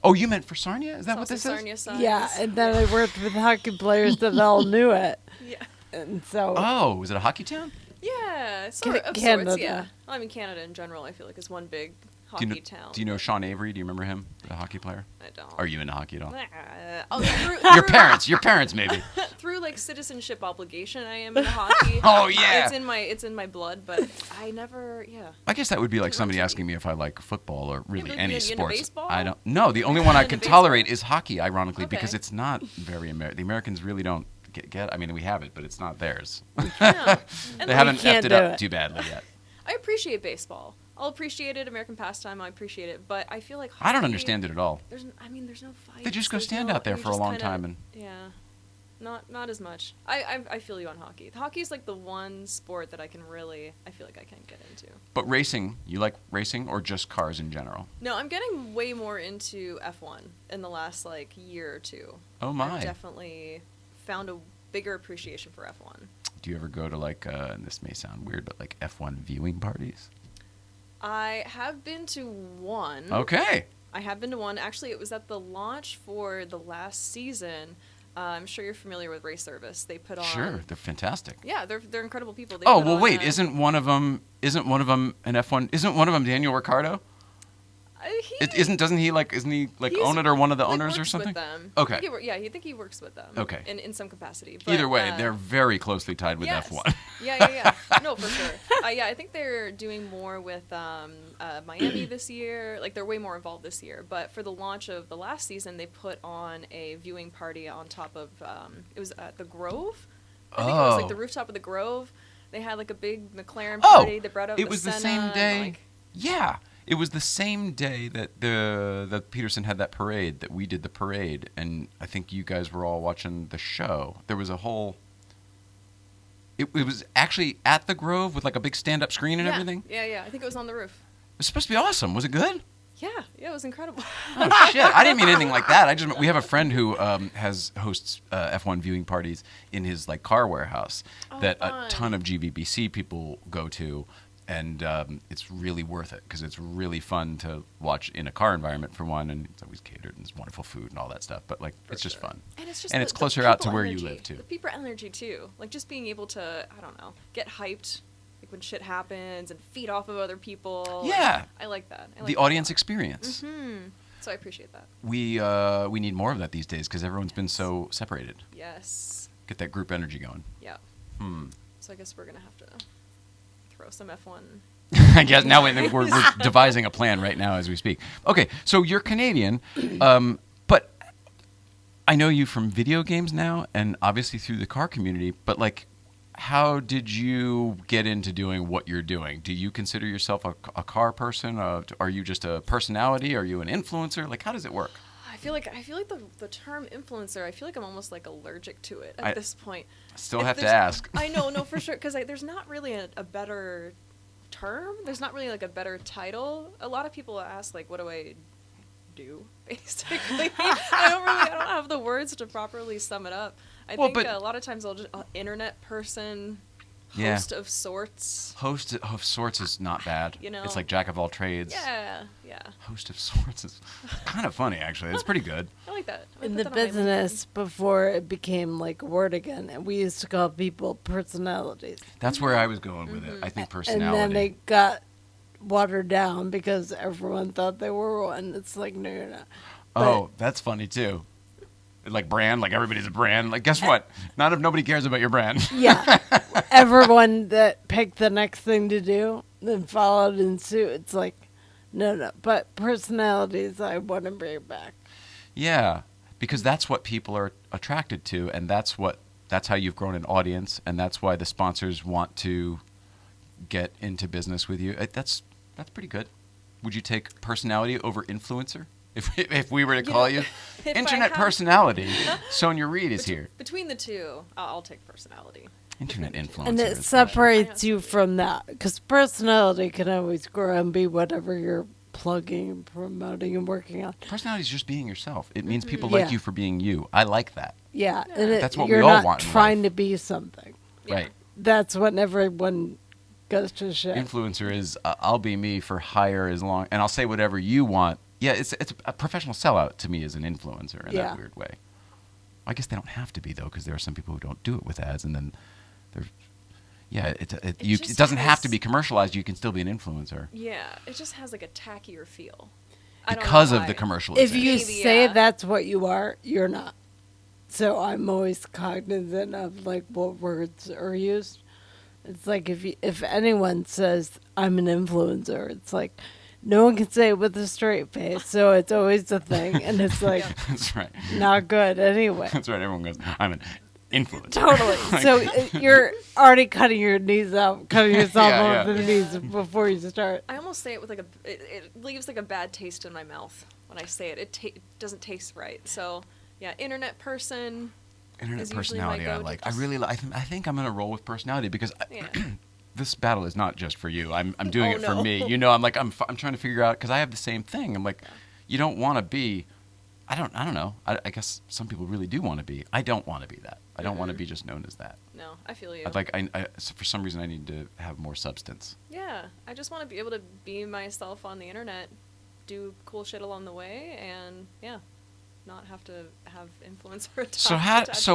A: Oh, you meant for Sarnia? Is that what this is?
C: Sarnia signs.
B: Yeah, and then I worked with hockey players that all knew it,
C: Yeah.
B: and so
A: Oh, was it a hockey town?
C: Yeah.
B: Ca-
C: Sort of
B: Canada.
C: sorts. Yeah. Well, I mean, Canada in general, I feel like is one big hockey town.
A: Do you know Sean Avery? Do you remember him, the hockey player?
C: I don't.
A: Are you into hockey at all?
C: Your
A: Your parents maybe.
C: Through like citizenship obligation, I am into hockey.
A: Oh, yeah.
C: It's in my blood, but I never. Yeah.
A: I guess that would be like
C: Didn't
A: somebody
C: really-
A: asking me if I like football or really
C: but
A: any
C: you into
A: sports.
C: baseball?
A: I don't. No, the only one I
C: into
A: can
C: baseball?
A: tolerate is hockey. Ironically, because
C: Okay.
A: it's not very American. The Americans really don't get. I mean, we have it, but it's not theirs.
C: Yeah. And
A: They
C: like,
A: haven't
B: can't
A: effed it
B: do
A: up
B: it.
A: too badly yet.
C: I appreciate baseball. I'll appreciate it. American pastime. I appreciate it, but I feel like hockey,
A: I don't understand it at all.
C: There's no fight.
A: They just go stand out there for a long time and.
C: Yeah. Not as much. I feel you on hockey. Hockey's like the one sport that I can really. I feel like I can get into.
A: But racing, you like racing or just cars in general?
C: No, I'm getting way more into F1 in the last like year or two.
A: Oh my!
C: I've definitely found a bigger appreciation for F1.
A: Do you ever go to like, and this may sound weird, but like F1 viewing parties?
C: I have been to one.
A: Okay.
C: I have been to one. Actually, it was at the launch for the last season. I'm sure you're familiar with Race Service. They put on.
A: Sure, they're fantastic.
C: Yeah, they're incredible people. They
A: Oh
C: put
A: well,
C: on
A: wait,
C: a-
A: isn't one of them an F1? Isn't one of them Daniel Ricciardo? Doesn't he
C: he's-
A: own it or one of the
C: like,
A: owners or
C: works
A: something?
C: With them.
A: Okay.
C: I think he works with them.
A: Okay.
C: In some capacity. But,
A: Either way, they're very closely tied with
C: yes.
A: F1.
C: Yeah. No, for sure. Yeah, I think they're doing more with Miami this year. Like they're way more involved this year. But for the launch of the last season, they put on a viewing party on top of. It was at the Grove. I think it was like the rooftop of the Grove. They had like a big McLaren party. They brought out
A: it was the
C: Senna
A: same
C: and,
A: day.
C: like-
A: Yeah, it was the same day that that Peterson had that parade, that we did the parade, and I think you guys were all watching the show. There was a whole. It was actually at the Grove with like a big stand-up screen and everything.
C: Yeah. I think it was on the roof.
A: It was supposed to be awesome. Was it good?
C: Yeah, it was incredible.
A: Oh shit! I didn't mean anything like that. We have a friend who hosts F1 viewing parties in his like car warehouse that
C: fun.
A: a ton of GVBC people go to, and it's really worth it because it's really fun to watch in a car environment for one, and it's always catered and it's wonderful food and all that stuff. But like, it's just fun.
C: And it's just
A: And
C: the-
A: it's
C: the
A: closer out to
C: people
A: where you
C: energy.
A: live, too.
C: The people energy too. Like just being able to, I don't know, get hyped like when shit happens and feed off of other people.
A: Yeah.
C: I like that. I like
A: The
C: that
A: audience
C: a lot.
A: experience.
C: So I appreciate that.
A: We need more of that these days because everyone's been so separated.
C: Yes.
A: Get that group energy going.
C: Yeah. So I guess we're gonna have to throw some F1.
A: I guess now we're devising a plan right now as we speak. Okay, so you're Canadian, but I know you from video games now, and obviously through the car community. But like, how did you get into doing what you're doing? Do you consider yourself a car person? Are you just a personality? Are you an influencer? Like, how does it work?
C: I feel like the term influencer. I feel like I'm almost like allergic to it at this point.
A: Still
C: If
A: have to
C: there's-
A: ask.
C: I know, no, for sure, because there's not really a better term. There's not really like a better title. A lot of people ask like, what do I do? Basically, I don't have the words to properly sum it up. I think a lot of times I'll just internet person, host of sorts.
A: Host of sorts is not bad.
C: You know?
A: It's like jack of all trades.
C: Yeah.
A: Host of sorts is kind of funny, actually. It's pretty good.
C: I like that. I
B: In
C: put
B: the
C: that on my
B: business, before it became like a word again, and we used to call people personalities.
A: That's where I was going with it. I think personality.
B: And then it got watered down because everyone thought they were one. It's like, no, you're not.
A: Oh, that's funny too. Like brand, like everybody's a brand. Like, guess what? Nobody cares about your brand.
B: Yeah. Everyone that picked the next thing to do, then followed in suit. It's like, no. But personalities, I want to bring back.
A: Yeah, because that's what people are attracted to, and that's how you've grown an audience, and that's why the sponsors want to get into business with you. That's pretty good. Would you take personality over influencer? If we were to call you
C: if I
A: internet
C: had-
A: personality, Sonia Reid is here.
C: Between the two, I'll take personality.
A: Internet influencer.
B: And it
A: is
B: separates you from that. Because personality can always grow and be whatever you're plugging, promoting, and working on.
A: personality is just being yourself. It means people
B: Yeah.
A: like you for being you. I like that.
B: Yeah. And
A: That's what we
B: you're
A: all
B: not
A: want in
B: trying to be something.
A: Right.
B: That's when everyone goes to shit.
A: Influencer is I'll be me for hire as long, and I'll say whatever you want. Yeah, it's a professional sellout to me as an influencer in
B: Yeah.
A: that weird way. I guess they don't have to be though, because there are some people who don't do it with ads, and then there's it doesn't have to be commercialized. You can still be an influencer
C: Yeah, it just has like a tackier feel. I don't know
A: because of
C: why.
A: the commercialization.
B: If you
C: Maybe,
B: say
C: yeah.
B: that's what you are, you're not. So I'm always cognizant of like what words are used. It's like if anyone says I'm an influencer, it's like no one can say it with a straight face. So it's always a thing, and it's like
A: That's right.
B: not good anyway.
A: That's right. Everyone goes, I'm an influencer.
B: Totally. So you're already cutting your knees out, cutting yourself
A: Yeah,
B: off
A: yeah.
B: the knees before you start.
C: I almost say it with like it leaves like a bad taste in my mouth when I say it. It doesn't taste right. So yeah, internet person.
A: Internet
C: is usually my
A: personality I
C: go-to.
A: like. I think I'm going to roll with personality because
C: Yeah.
A: this battle is not just for you. I'm doing
C: Oh,
A: it for
C: no.
A: me. You know, I'm trying to figure out because I have the same thing. I'm like, you don't want to be. I don't know. I guess some people really do want to be. I don't want to be that. I don't want to be just known as that.
C: No, I feel you.
A: I'd like. So for some reason, I need to have more substance.
C: Yeah, I just want to be able to be myself on the internet, do cool shit along the way, and yeah, not have to have influencer attached.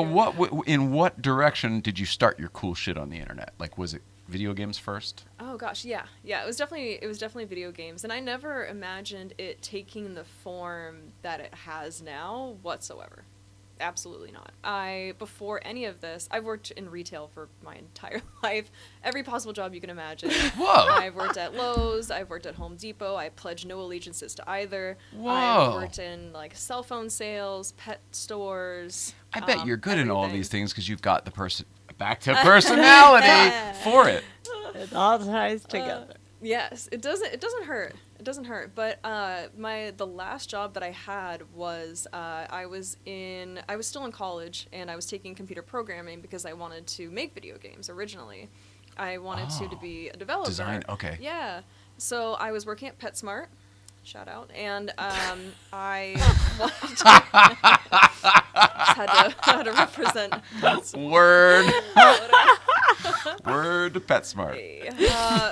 A: In what direction did you start your cool shit on the internet? Like, was it video games first?
C: Oh gosh, yeah. It was definitely video games, and I never imagined it taking the form that it has now whatsoever. Absolutely not. Before any of this, I've worked in retail for my entire life. Every possible job you can imagine.
A: Whoa.
C: I've worked at Lowe's, I've worked at Home Depot, I pledge no allegiances to either.
A: Whoa.
C: I've worked in like cell phone sales, pet stores.
A: I bet you're good in all
C: everything.
A: these things because you've got the back to personality for it.
B: It all ties together.
C: Yes, it doesn't hurt. It doesn't hurt. But the last job that I had was I was still in college and I was taking computer programming because I wanted to make video games originally. I wanted to be a developer.
A: Design, okay.
C: Yeah. So I was working at PetSmart. Shout out. And I wanted just had to represent PetSmart.
A: Word. Word to PetSmart.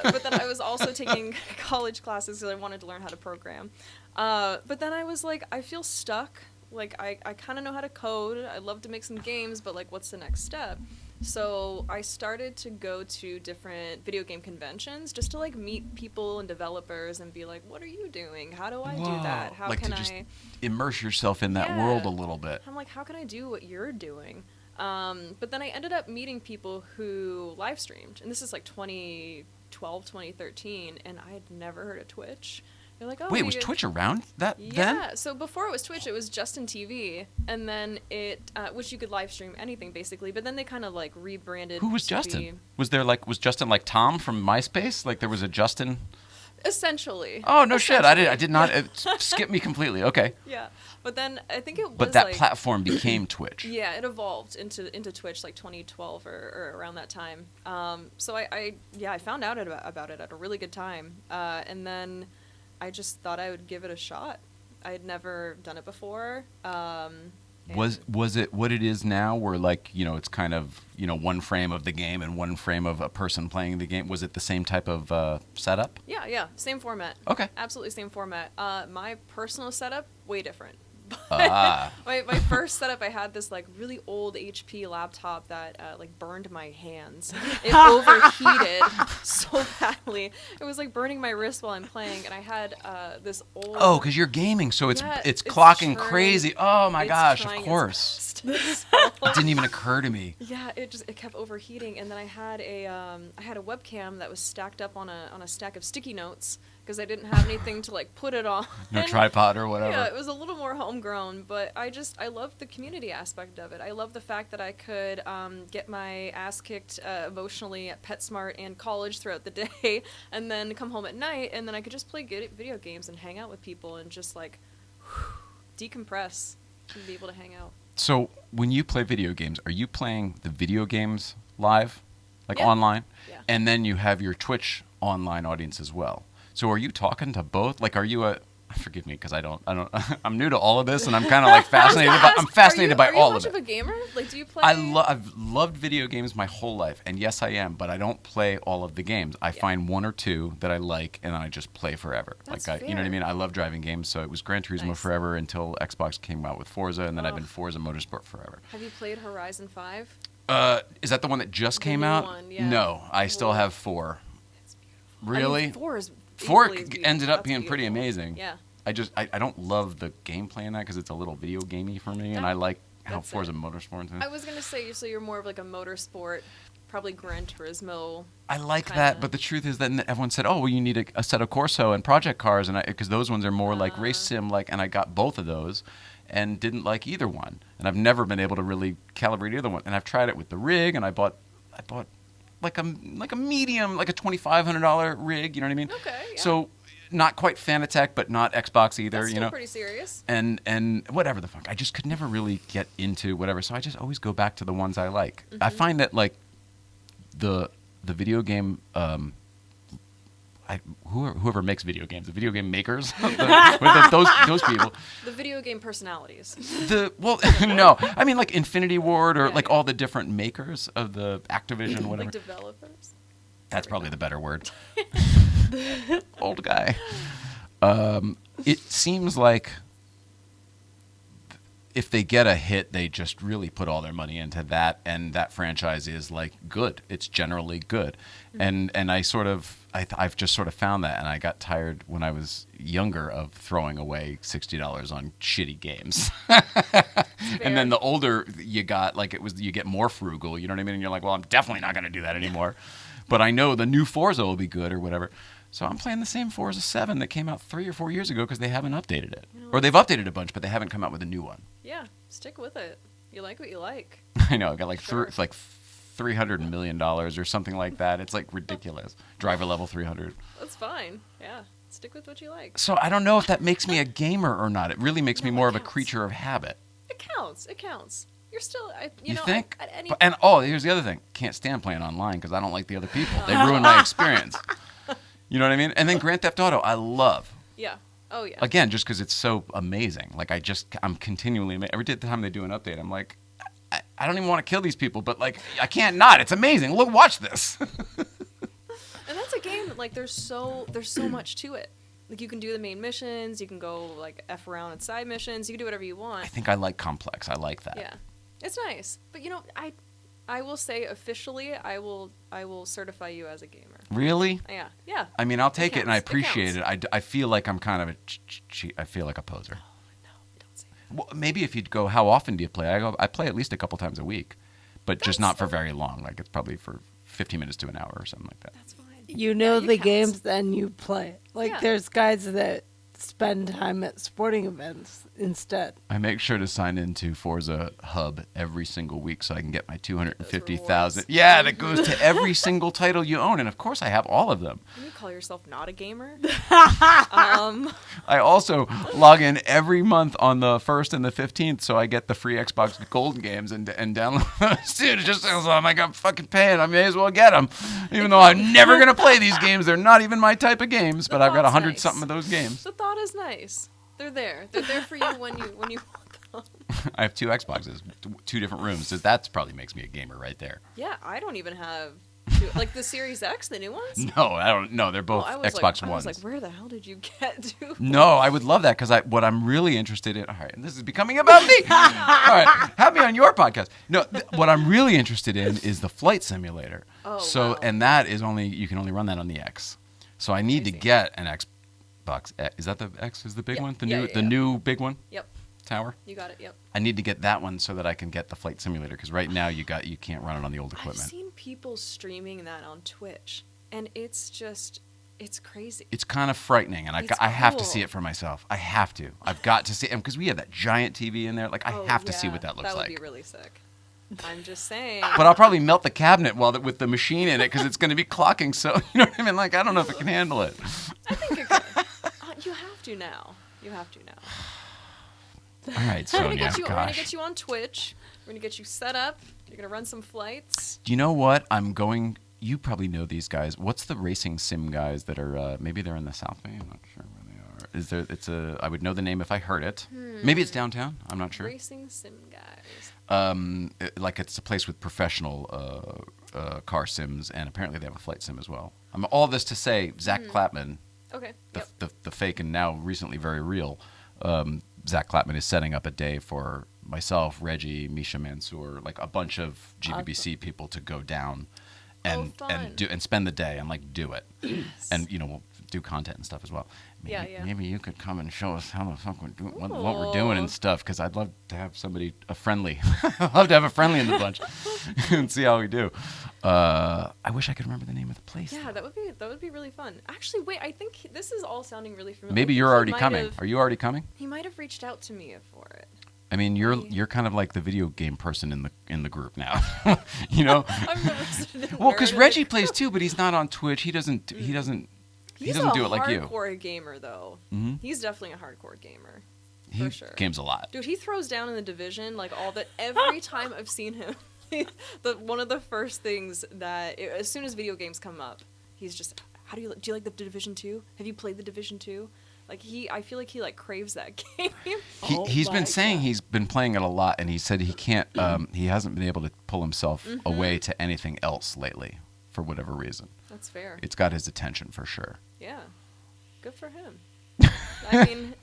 C: But then I was also taking college classes because I wanted to learn how to program. But then I was like, I feel stuck. Like, I kind of know how to code. I'd love to make some games, but, like, what's the next step? So I started to go to different video game conventions just to, like, meet people and developers and be like, what are you doing? How do I do that? How
A: like
C: can
A: to just
C: I
A: immerse yourself in that
C: Yeah.
A: world a little bit.
C: I'm like, how can I do what you're doing? But then I ended up meeting people who live streamed, and this is like 2012, 2013, and I had never heard of Twitch. They're like, oh,
A: Wait, was Twitch around then?
C: Yeah, so before it was Twitch, it was Justin TV, and then which you could live stream anything basically, but then they kind of like rebranded.
A: Who was
C: to
A: Justin?
C: be-
A: Was Justin like Tom from MySpace? Like there was a Justin?
C: Essentially.
A: Oh, no shit. I
C: Essentially.
A: did not. It skipped me completely. Okay.
C: Yeah, but then I think it was
A: But that
C: like,
A: platform became Twitch.
C: Yeah, it evolved into Twitch like 2012 or around that time. So I found out about it at a really good time, and then I just thought I would give it a shot. I had never done it before.
A: Was it what it is now, where like it's kind of one frame of the game and one frame of a person playing the game? Was it the same type of setup?
C: Yeah, same format.
A: Okay.
C: Absolutely same format. My personal setup, way different.
A: Ah.
C: My first setup, I had this like really old HP laptop that like burned my hands. It overheated so badly. It was like burning my wrist while I'm playing, and I had this old.
A: Oh, because you're gaming, so it's
C: Yeah,
A: it's clocking
C: trying-
A: crazy. Oh my
C: it's
A: gosh, of
C: trying its
A: course.
C: best.
A: It didn't even occur to me.
C: Yeah, it kept overheating, and then I had a webcam that was stacked up on a stack of sticky notes, because I didn't have anything to like put it on.
A: No tripod or whatever.
C: Yeah, it was a little more homegrown, but I love the community aspect of it. I love the fact that I could get my ass kicked emotionally at PetSmart and college throughout the day, and then come home at night, and then I could just play good video games and hang out with people and just like decompress and be able to hang out.
A: So when you play video games, are you playing the video games live, like
C: Yeah.
A: online?
C: Yeah.
A: And then you have your Twitch online audience as well. So are you talking to both? Like, are you forgive me because I don't, I'm new to all of this and I'm kind of like fascinated by all of it.
C: Are you much of a gamer? Like, do you play?
A: I've loved video games my whole life, and yes, I am, but I don't play all of the games. I find one or two that I like, and then I just play forever.
C: That's
A: you know what I
C: fair.
A: mean? I love driving games, so it was Gran Turismo
C: Nice.
A: forever until Xbox came out with Forza, and then I've been Forza Motorsport forever.
C: Have you played Horizon 5?
A: Is that the one that just
C: The
A: came
C: new
A: out?
C: one, yeah.
A: No, I still have 4. Really?
C: I mean, 4 is
A: 4
C: equally as beautiful.
A: ended up
C: That's
A: being pretty
C: beautiful.
A: amazing.
C: Yeah.
A: I don't love the gameplay in that because it's a little video gamey for me, and I like how
C: That's
A: Forza
C: it.
A: Motorsport.
C: I was gonna say, so you're more of like a motorsport, probably Gran Turismo.
A: I like
C: kinda.
A: that, but the truth is that everyone said, "Oh, well, you need a set of Corso and Project Cars," and because those ones are more like race sim, and I got both of those, and didn't like either one, and I've never been able to really calibrate either one. And I've tried it with the rig, and I bought like a medium, like a $2,500 rig. You know what I mean?
C: Okay. Yeah.
A: So not quite Fanatec, but not Xbox either.
C: That's
A: you
C: still
A: know.
C: pretty serious.
A: And whatever the fuck. I just could never really get into whatever. So I just always go back to the ones I like. I find that like the video game whoever makes video games, the video game makers, those people.
C: The video game personalities.
A: No, I mean like Infinity Ward or
C: Yeah,
A: like
C: yeah.
A: all the different makers of the Activision whatever.
C: Like developers.
A: That's probably the better word. Old guy. It seems like if they get a hit, they just really put all their money into that, and that franchise is like good. It's generally good, and I've just sort of found that, and I got tired when I was younger of throwing away $60 on shitty games. And then the older you got, like you get more frugal. You know what I mean? And you're like, well, I'm definitely not going to do that anymore. But I know the new Forza will be good or whatever. So I'm playing the same Forza 7 that came out 3 or 4 years ago because they haven't updated it. Or they've updated a bunch, but they haven't come out with a new one.
C: Yeah, stick with it. You like what you like.
A: I know. I got like
C: Sure.
A: it's like $300 million or something like that. It's like ridiculous. Driver level 300.
C: That's fine. Yeah, stick with what you like.
A: So I don't know if that makes me a gamer or not. It really makes me
C: No,
A: more
C: it
A: of a
C: counts.
A: creature of habit.
C: It counts. It counts. You're still,
A: You think?
C: At any,
A: And here's the other thing. Can't stand playing online because I don't like the other people. They ruin my experience. You know what I mean? And then Grand Theft Auto, I love.
C: yeah. Oh yeah.
A: Again, just because it's so amazing. Like I'm continually every time they do an update, I'm like, I don't even want to kill these people, but like I can't not. It's amazing. Look, watch this.
C: And that's a game that, like, there's so much to it. Like, you can do the main missions, you can go like F around at side missions, you can do whatever you want.
A: I think I like complex. I like that.
C: Yeah, it's nice. But you know, I will say officially, I will certify you as a gamer.
A: Really?
C: Yeah, yeah.
A: I mean, I'll take it and I
C: counts. It
A: appreciate
C: counts.
A: it. I feel like I'm kind of a cheat. I feel like a poser.
C: No, don't say that.
A: Well, maybe if you'd go, how often do you play? I play at least a couple times a week, but just not for very long. Like it's probably for 15 minutes to an hour or something like that.
C: That's fine.
B: You know
C: Yeah,
B: the
C: counts.
B: games, then you play it. Like
C: Yeah.
B: there's guys that spend time at sporting events instead.
A: I make sure to sign into Forza Hub every single week so I can get my 250,000.
C: rewards.
A: Yeah, that goes to every single title you own, and of course I have all of them.
C: Can you call yourself not a gamer?
A: I also log in every month on the 1st and the 15th so I get the free Xbox Gold games and download those. Dude, it just sounds like I'm fucking paying. I may as well get them. Even though I'm never going to play these games. They're not even my type of games, but I've got
C: thought's
A: 100
C: nice.
A: something of those games.
C: The thought is nice. They're there. They're there for you when you want them.
A: I have 2 Xboxes, 2 different rooms. So that probably makes me a gamer right there.
C: Yeah, I don't even have like the Series X, the new ones.
A: No, I don't. No, they're both
C: I was
A: Xbox
C: like,
A: Ones.
C: I was like, where the hell did you get to?
A: No, I would love that because what I'm really interested in. All right, and this is becoming about me. All right, have me on your podcast. No, what I'm really interested in is the flight simulator.
C: Oh,
A: so,
C: wow.
A: and that is you can only run that on the X. So I need to
C: Crazy.
A: get an Xbox. Is that the X? Is the big
C: Yeah,
A: one? The
C: yeah,
A: new,
C: yeah,
A: the
C: yeah.
A: new big one
C: Yep,
A: tower.
C: you got it. Yep.
A: I need to get that one so that I can get the flight simulator because right now you can't run it on the old
C: I've
A: equipment.
C: seen people streaming that on Twitch, and it's just It's crazy.
A: It's kind of frightening, and
C: It's
A: I have to
C: cool.
A: see it for myself. I have to. I've got to see it because we have that giant TV in there. Like I have to see what that looks
C: That would
A: like.
C: be really sick. I'm just saying.
A: But I'll probably melt the cabinet with the machine in it because it's going to be clocking. So you know what I mean? Like I don't know if it can handle it.
C: I think it could. You have to now. You have to now.
A: All right,
C: We're gonna
A: Sonia.
C: get
A: Gosh.
C: you on Twitch. We're gonna get you set up. You're gonna run some flights.
A: Do you know what? I'm going. You probably know these guys. What's the racing sim guys that are? Maybe they're in the South Bay. I'm not sure where they are. Is there? It's a. I would know the name if I heard it. Maybe it's downtown. I'm not sure.
C: Racing sim guys.
A: Like it's a place with professional car sims, and apparently they have a flight sim as well. All this to say, Zach Clapman,
C: Okay.
A: the fake and now recently very real, Zach Clapman is setting up a day for myself, Reggie, Misha Mansour, like a bunch of GVBC people to go down and spend the day and like do it, and we'll do content and stuff as well. Maybe you could come and show us how the fuck what we're doing and stuff, because I'd love to have a friendly. I'd love to have a friendly in the bunch and see how we do. I wish I could remember the name of the place.
C: Yeah, that would be really fun. Actually, wait, I think this is all sounding really familiar.
A: Maybe you're already coming. Are you already coming?
C: He might have reached out to me for it.
A: I mean, you're kind of like the video game person in the group now, you know.
C: I'm the resident
A: Well, because
C: nerd.
A: Reggie plays too, but he's not on Twitch. He doesn't do it like you.
C: He's a hardcore gamer, though.
A: Mm-hmm.
C: He's definitely a hardcore gamer.
A: He
C: for sure.
A: games a lot.
C: Dude, he throws down in the Division like all that. Every time I've seen him, one of the first things that as soon as video games come up, he's just, do you like the Division 2? Have you played the Division 2? Like I feel like he like craves that game.
A: He's been saying he's been playing it a lot, and he said he can't. He hasn't been able to pull himself away to anything else lately, for whatever reason.
C: That's fair.
A: It's got his attention for sure.
C: Yeah, good for him. I mean,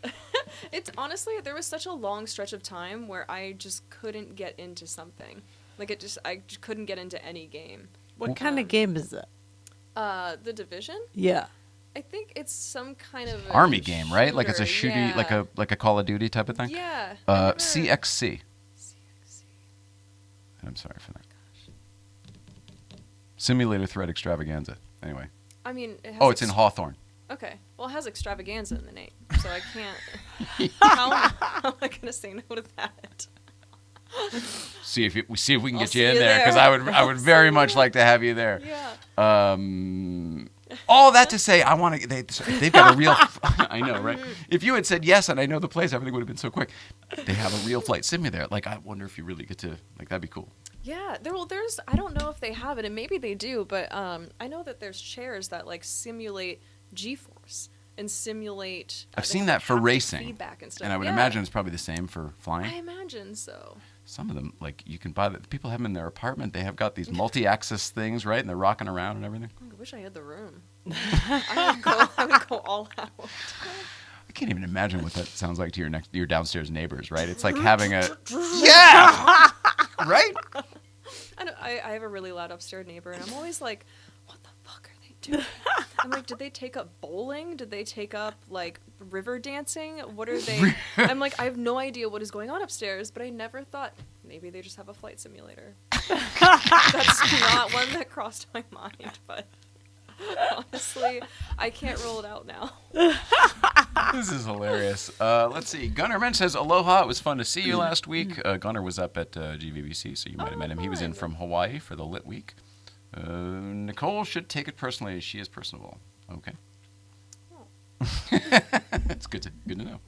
C: it's honestly there was such a long stretch of time where I just couldn't get into something. Like I just couldn't get into any game.
B: What kind of game is it?
C: The Division?
B: Yeah.
C: I think it's some kind of
A: Army game, right? Like it's a
C: shooter,
A: shooty, like a Call of Duty type of thing.
C: Yeah.
A: CXC. I'm sorry for that. Simulator Threat Extravaganza. Anyway.
C: I mean, it has
A: it's in Hawthorne.
C: Okay. Well, it has extravaganza in the name, so I can't. How am I gonna say no to that?
A: See if we can
C: I'll
A: get
C: see
A: you in
C: you
A: there, because
C: there.
A: I would very much like to have you there.
C: Yeah.
A: All that to say, I want to. They've got a real. I know, right? If you had said yes, and I know the place, everything would have been so quick. They have a real flight sim there. Like, I wonder if you really get to that'd be cool.
C: Yeah. There's. I don't know if they have it, and maybe they do, but I know that there's chairs that like simulate G-force and simulate.
A: I've
C: they
A: seen
C: have
A: that for
C: haptic
A: racing,
C: feedback and stuff.
A: and I would
C: Yeah.
A: imagine it's probably the same for
C: I
A: flying.
C: imagine so.
A: Some of them, like you can buy the people have them in their apartment. They have got these multi-axis things, right? And they're rocking around and everything.
C: I wish I had the room. I would go all out.
A: I can't even imagine what that sounds like to your downstairs neighbors, right? It's like having a right.
C: I have a really loud upstairs neighbor, and I'm always like, what the fuck are they doing? I'm like, did they take up bowling? Did they take up like river dancing? What are they? I'm like, I have no idea what is going on upstairs, but I never thought maybe they just have a flight simulator. That's not one that crossed my mind, but honestly, I can't rule it out now.
A: This is hilarious. Let's see. Gunnar Men says, aloha. It was fun to see you last week. Gunnar was up at GVBC, so you might have met him. He was in from Hawaii for the Lit Week. Nicole should take it personally. She is personable. Okay. It's good to know.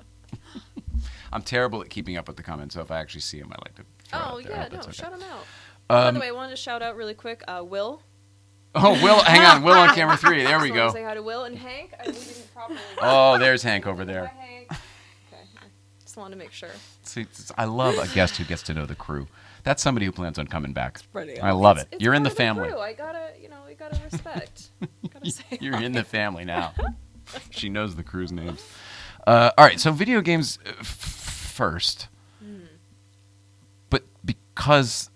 A: I'm terrible at keeping up with the comments, so if I actually see them, I like to throw it out there. I hope that's okay.
C: Shout them out. By the way, I wanted to shout out really quick, Will.
A: Oh, Will, hang on. Will on camera 3. There we go.
C: Say hi to Will and Hank. We didn't properly.
A: Oh, there's Hank over there.
C: Hi, Hank. Okay. Just wanted to make sure.
A: See, I love a guest who gets to know the crew. That's somebody who plans on coming back.
B: Pretty
A: I love it.
C: It's
A: You're in the
C: part of
A: family.
C: crew. I gotta, we gotta respect. Gotta say
A: You're
C: hi.
A: in the family now. She knows the crew's names. All right, so video games first. But because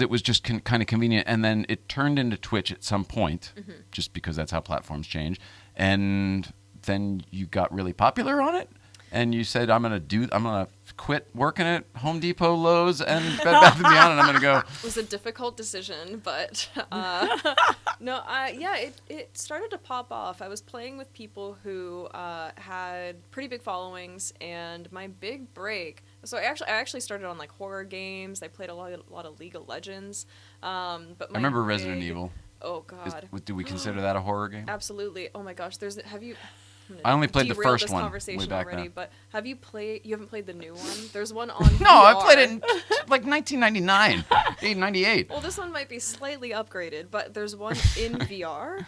A: it was just kind of convenient, and then it turned into Twitch at some point, just because that's how platforms change. And then you got really popular on it, and you said, I'm gonna quit working at Home Depot, Lowe's, and Bed Bath & Beyond, and I'm going to go.
C: It was a difficult decision, but it started to pop off. I was playing with people who had pretty big followings, and my big break. So I actually started on like horror games. I played a lot of League of Legends. But
A: I remember Resident Evil.
C: Oh God.
A: Do we consider that a horror game?
C: Absolutely. Oh my gosh.
A: I only played the
C: derailed
A: first
C: this
A: one
C: conversation
A: way back
C: already,
A: then.
C: but you haven't played the new one? There's one on
A: No, I
C: VR.
A: played it in like 1999, 98.
C: Well, this one might be slightly upgraded, but there's one in VR.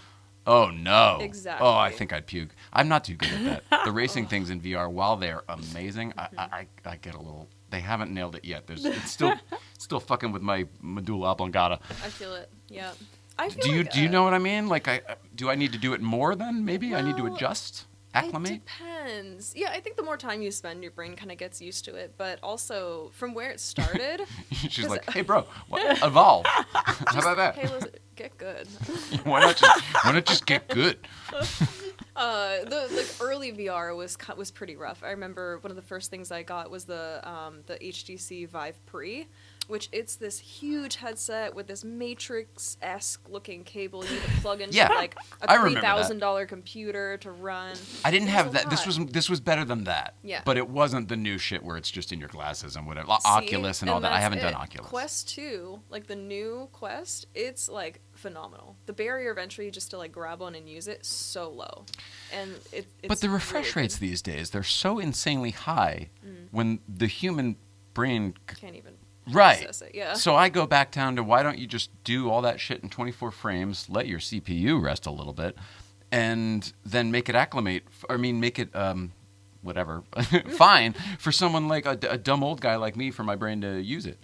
A: Oh no!
C: Exactly.
A: Oh, I think I'd puke. I'm not too good at that. The racing things in VR, while they're amazing, I get a little. They haven't nailed it yet. It's still fucking with my medulla oblongata.
C: I feel it. Yeah. I feel
A: Do you know what I mean? Like, do I need to do it more then? Maybe I need to adjust, acclimate.
C: It depends. Yeah, I think the more time you spend, your brain kind of gets used to it. But also, from where it started,
A: She's like, hey, bro, evolve. How about that?
C: hey, listen, get good.
A: Why not just get good?
C: The early VR was pretty rough. I remember one of the first things I got was the HTC Vive Pre, which it's this huge headset with this Matrix-esque looking cable you need to plug into like a $3,000 computer to run.
A: I didn't have that. This was better than that.
C: Yeah.
A: But it wasn't the new shit where it's just in your glasses and whatever. Oculus and all that. I haven't done Oculus.
C: Quest 2, like the new Quest, it's like phenomenal. The barrier of entry just to like grab one and use it so low. And it's
A: But the refresh
C: really
A: rates these days, they're so insanely high when the human brain
C: can't even
A: right.
C: process it. Yeah.
A: So I go back down to why don't you just do all that shit in 24 frames, let your CPU rest a little bit, and then make it acclimate. Make it whatever fine for someone like a dumb old guy like me for my brain to use it.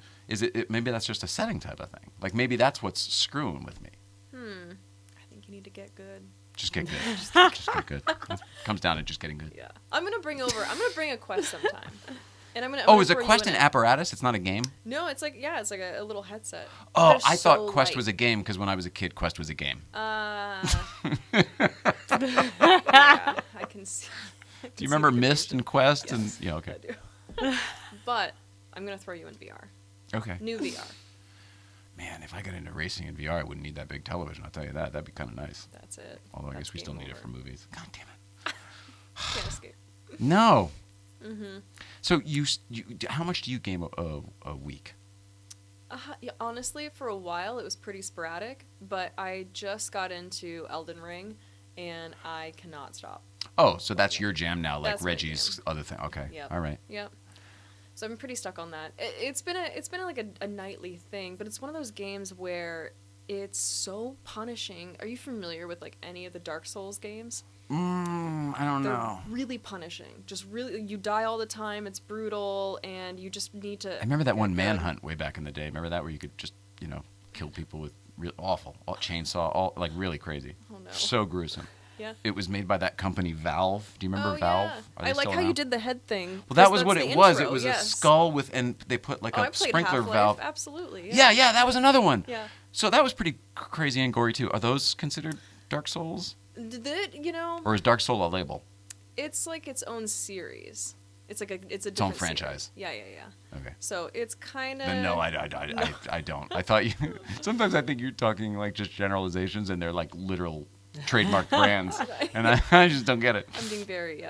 A: Maybe that's just a setting type of thing. Like maybe that's what's screwing with me.
C: I think you need to get good.
A: Just get good. Just get good. It comes down to just getting good.
C: Yeah. I'm gonna bring a Quest sometime. And I'm gonna.
A: Oh, is a
C: throw you
A: Quest
C: in
A: an
C: it.
A: apparatus? It's not a game?
C: No, it's like a little headset.
A: Oh,
C: They're
A: I thought
C: so
A: Quest
C: light.
A: was a game because when I was a kid, Quest was a game.
C: Yeah, I can see.
A: Do you remember Myst and Quest?
C: Yes,
A: And yeah, okay.
C: I do. But I'm gonna throw you in VR.
A: Okay.
C: New VR.
A: Man, if I got into racing in VR, I wouldn't need that big television. I'll tell you that. That'd be kind of nice.
C: That's it.
A: Although I
C: That's
A: guess we still
C: game
A: need it
C: over.
A: for movies. God damn it.
C: Can't escape.
A: No. So how much do you game a week?
C: Yeah, honestly, for a while it was pretty sporadic, but I just got into Elden Ring, and I cannot stop.
A: Oh, so that's your jam now, like
C: That's my
A: Reggie's other thing. Okay.
C: Yep.
A: All right.
C: Yep. So I'm pretty stuck on that. It's been like a nightly thing, but it's one of those games where it's so punishing. Are you familiar with like any of the Dark Souls games?
A: I don't
C: They're
A: know.
C: really punishing. Just really, you die all the time. It's brutal, and you just need to.
A: I remember that
C: get
A: one
C: good.
A: Manhunt way back in the day. Remember that where you could just, kill people with awful chainsaw, like really crazy.
C: Oh no.
A: So gruesome.
C: Yeah.
A: It was made by that company Valve. Do you remember
C: Oh,
A: Valve?
C: yeah.
A: Are they
C: I like
A: still
C: how you
A: around?
C: did the head thing.
A: Well, that
C: because
A: was what
C: that's
A: it
C: the
A: was.
C: intro,
A: It was
C: yes.
A: a skull with, and they put like
C: Oh,
A: a
C: I played
A: sprinkler
C: Half-Life.
A: valve.
C: Absolutely.
A: Yeah, that was another one.
C: Yeah.
A: So that was pretty crazy and gory too. Are those considered Dark Souls? Or is Dark Soul a label?
C: It's like its own series. It's like it's a
A: Its own
C: different
A: franchise.
C: Series. Yeah.
A: Okay.
C: So it's kind of.
A: Then no, I don't. I thought you. Sometimes I think you're talking like just generalizations, and they're like literal trademark brands, and I just don't get it.
C: I'm being very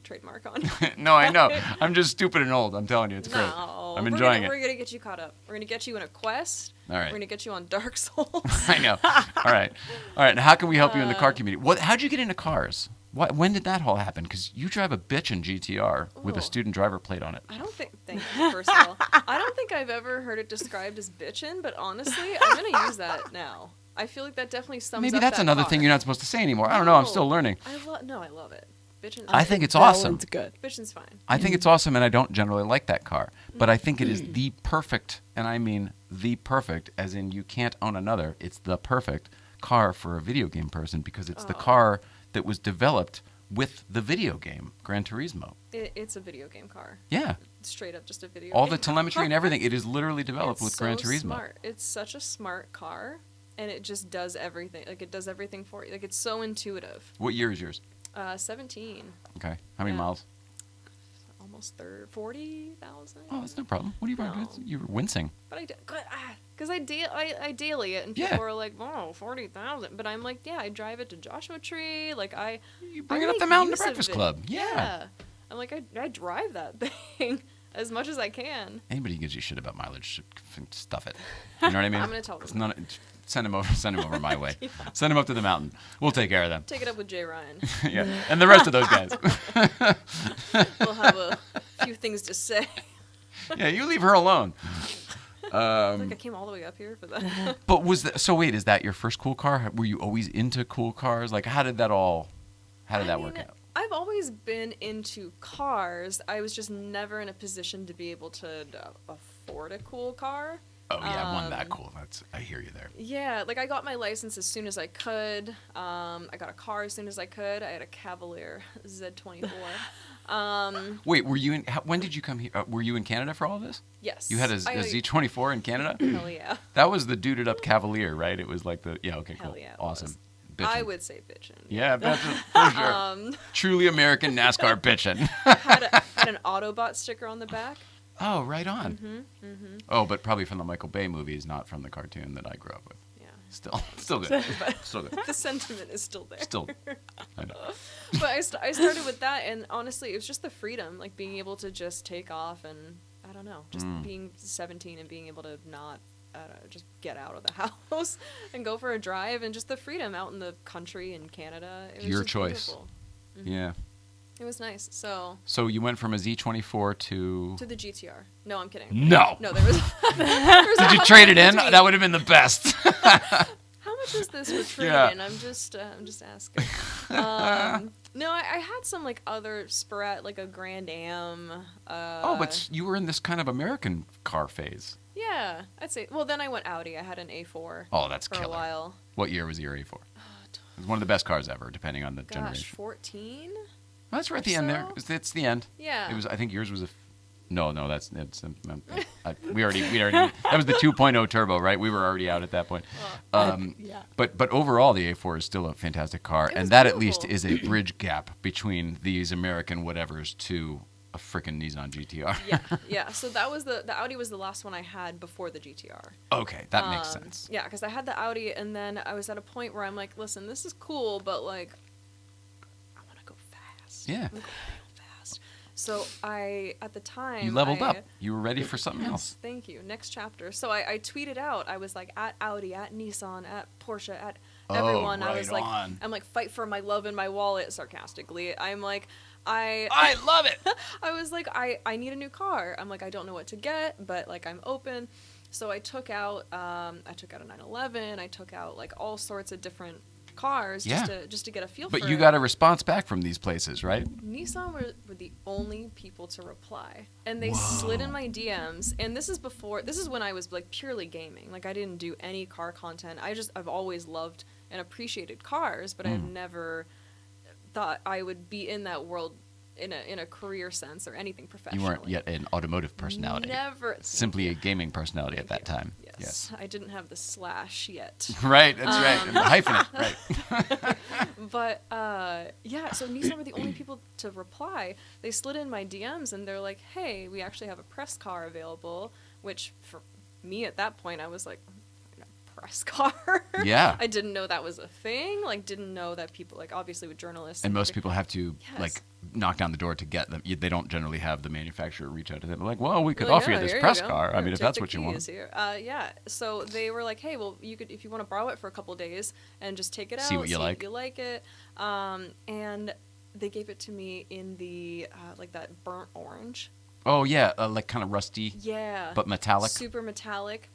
C: trademark on.
A: No, I know. I'm just stupid and old. I'm telling you, it's great.
C: No,
A: I'm enjoying
C: We're
A: it.
C: gonna get you caught up. We're gonna get you in a quest.
A: All right.
C: We're gonna get you on Dark Souls.
A: I know. All right. And how can we help you in the car community? How'd you get into cars? When did that all happen? Because you drive a bitchin' GTR with a
C: Ooh.
A: student driver plate on it.
C: I don't think. Thank you, first of all. I don't think I've ever heard it described as bitchin', but honestly, I'm gonna use that now. I feel like that definitely sums
A: Maybe
C: up
A: that's
C: that
A: another
C: car.
A: thing you're not supposed to say anymore. I don't know. I'm still learning.
C: I love it. Bitchin's
A: I think it's
B: That
A: awesome.
B: one's good.
C: Bitchin's fine.
A: I think it's awesome, and I don't generally like that car. But I think it is the perfect, and I mean the perfect, as in you can't own another. It's the perfect car for a video game person because it's the car that was developed with the video game, Gran Turismo.
C: It's a video game car.
A: Yeah.
C: Straight up just a video
A: All
C: game
A: the telemetry and everything, it is literally
C: It's
A: developed with
C: so
A: Gran Turismo.
C: Smart. It's such a smart car, and it just does everything. Like, it does everything for you. Like, it's so intuitive.
A: What year is yours?
C: 17.
A: Okay. How many
C: Yeah.
A: miles?
C: almost 40,000.
A: Oh, that's no problem. What are you
C: No.
A: You were wincing.
C: But because I daily it, and
A: Yeah.
C: people are like, "Oh, 40,000," but I'm like, "Yeah, I drive it to Joshua Tree. Like
A: You bring
C: I
A: it up the
C: make
A: mountain to
C: use of
A: Breakfast
C: it.
A: Club. Yeah.
C: I'm like, I drive that thing as much as I can.
A: Anybody who gives you shit about mileage should stuff it. You know what I mean?
C: I'm gonna tell them.
A: It's not, send him over. Send him over my way. Send him up to the mountain. We'll take care of them.
C: Take it up with Jay Ryan.
A: Yeah, and the rest of those guys.
C: We'll have a few things to say.
A: Yeah, you leave her alone.
C: Like I came all the way up here for that.
A: But so wait, is that your first cool car? Were you always into cool cars? Like, how did that work out?
C: I've always been into cars. I was just never in a position to be able to afford a cool car.
A: Oh yeah, one that cool. I hear you there.
C: Yeah, like I got my license as soon as I could. I got a car as soon as I could. I had a Cavalier Z24.
A: Wait, when did you come here? Were you in Canada for all of this?
C: Yes.
A: You had a Z24 in Canada?
C: Hell yeah.
A: That was the duded up Cavalier, right? It was like okay, cool.
C: Hell yeah, it
A: Awesome.
C: was.
A: Bitchin'.
C: I would say bitchin'.
A: Yeah, bitchin', for sure. Truly American NASCAR bitchin'.
C: had an Autobot sticker on the back.
A: Oh, right on. Oh, but probably from the Michael Bay movies, not from the cartoon that I grew up with.
C: Yeah.
A: Still good. Still good.
C: The sentiment is still there.
A: Still, I know.
C: But I started with that, and honestly, it was just the freedom, like being able to just take off, and I don't know, just being 17 and being able to not, just get out of the house and go for a drive, and just the freedom out in the country in Canada. It was
A: Your
C: just
A: choice.
C: beautiful.
A: Yeah.
C: It was nice. So
A: you went from a Z24 to
C: the GTR. No, I'm kidding.
A: No.
C: No, there was.
A: Did you trade it in? That would have been the best.
C: How much was this for trade
A: Yeah.
C: in? I'm just asking. No, I had some like other like a Grand Am.
A: But you were in this kind of American car phase.
C: Yeah, I'd say. Well, then I went Audi. I had an A4.
A: Oh, that's
C: for
A: killer.
C: a while.
A: What year was your A4? It was one of the best cars ever, depending on the
C: Gosh,
A: generation.
C: 14.
A: Well, that's right at the end there. It's the end.
C: Yeah.
A: It was. I think yours was No, that's we already that was the 2.0 turbo, right? We were already out at that point.
B: Yeah.
A: But overall, the A4 is still a fantastic car,
C: It
A: and
C: was
A: that
C: beautiful.
A: at least is a bridge gap between these American whatevers to a frickin' Nissan GTR.
C: Yeah. So that was the Audi was the last one I had before the GTR.
A: Okay, that makes sense.
C: Yeah, because I had the Audi, and then I was at a point where I'm like, listen, this is cool, but like, I want to go fast.
A: Yeah.
C: I wanna go real fast. So at the time,
A: You leveled up. You were ready for something else.
C: Thank you. Next chapter. So I tweeted out. I was like at Audi, at Nissan, at Porsche, at everyone. I was
A: right
C: like,
A: on.
C: I'm like, fight for my love in my wallet, sarcastically. I'm like,
A: I love it.
C: I was like, I need a new car. I'm like, I don't know what to get, but like I'm open. So I took out a 911. I took out like all sorts of different cars just to get a feel for it.
A: But you got a response back from these places, right?
C: Nissan were the only people to reply, and they slid in my DMs. And this is when I was like purely gaming. Like I didn't do any car content. I've always loved and appreciated cars, but I've never thought I would be in that world in a career sense or anything professionally.
A: You weren't yet an automotive personality.
C: Never.
A: Simply a gaming personality at that time.
C: Yes. I didn't have the slash yet.
A: Right, that's right. And the hyphenate, right.
C: But so Nissan were the only people to reply. They slid in my DMs and they're like, "Hey, we actually have a press car available," which for me at that point I was like, press car.
A: Yeah.
C: I didn't know that was a thing. Like, didn't know that people, like, obviously with journalists.
A: And most people have to,
C: Yes.
A: like, knock down the door to get them. They don't generally have the manufacturer reach out to them. Like, well, we could
C: Well,
A: offer
C: yeah,
A: you this
C: here
A: press
C: go.
A: car. I
C: Here,
A: mean, if
C: take
A: that's
C: the
A: what you want.
C: keys here. Yeah. So they were like, "Hey, well, you could, if you want to borrow it for a couple days and just take it out,
A: See what you like.
C: if you like it." And they gave it to me in the like that burnt orange.
A: Oh, yeah, like kind of rusty,
C: Yeah.
A: but metallic.
C: Super metallic.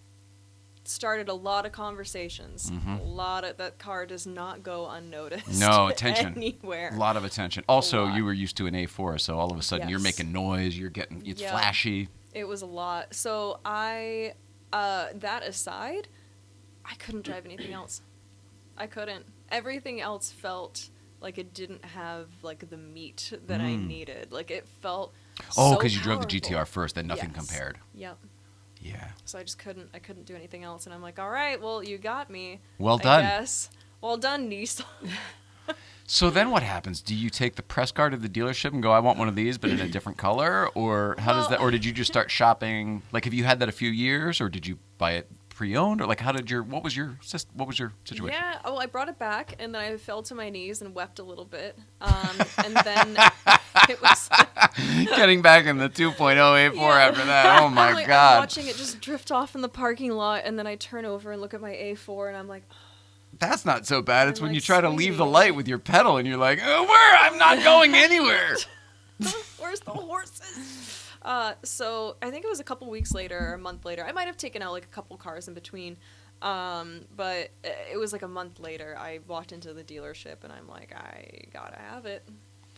C: Started a lot of conversations. A lot of that car does not go unnoticed.
A: No, attention.
C: Anywhere.
A: A lot of attention. Also,
C: lot.
A: you were used to an A4, so all of a sudden you're
C: Yes.
A: making noise, it's
C: Yeah.
A: flashy.
C: It was a lot. So that aside, I couldn't drive anything else. I couldn't. Everything else felt like it didn't have like the meat that I needed. Like it felt
A: Oh,
C: so
A: because you drove the
C: powerful.
A: GTR first, then nothing
C: Yes.
A: compared.
C: Yep.
A: Yeah.
C: So I couldn't do anything else. And I'm like, all right, well, you got me.
A: Well
C: I
A: done.
C: guess. Well done, Nissan.
A: So then what happens? Do you take the press car to the dealership and go, I want one of these, but in a different color? Or how does that, or did you just start shopping? Like, have you had that a few years, or did you buy it pre-owned? Or like, what was your situation?
C: Yeah, I brought it back, and then I fell to my knees and wept a little bit. And then it was...
A: Getting back in the 2.084 after that. Oh, my God.
C: I'm watching it just drift off in the parking lot, and then I turn over and look at my A4, and I'm like...
A: That's not so bad. It's
C: I'm
A: when
C: like,
A: you try to
C: sweetie.
A: leave the light with your pedal, and you're like, oh, where? I'm not going anywhere.
C: Where's the horses? So I think it was a couple weeks later or a month later. I might have taken out like a couple cars in between. But it was like a month later. I walked into the dealership and I'm like, I gotta have it.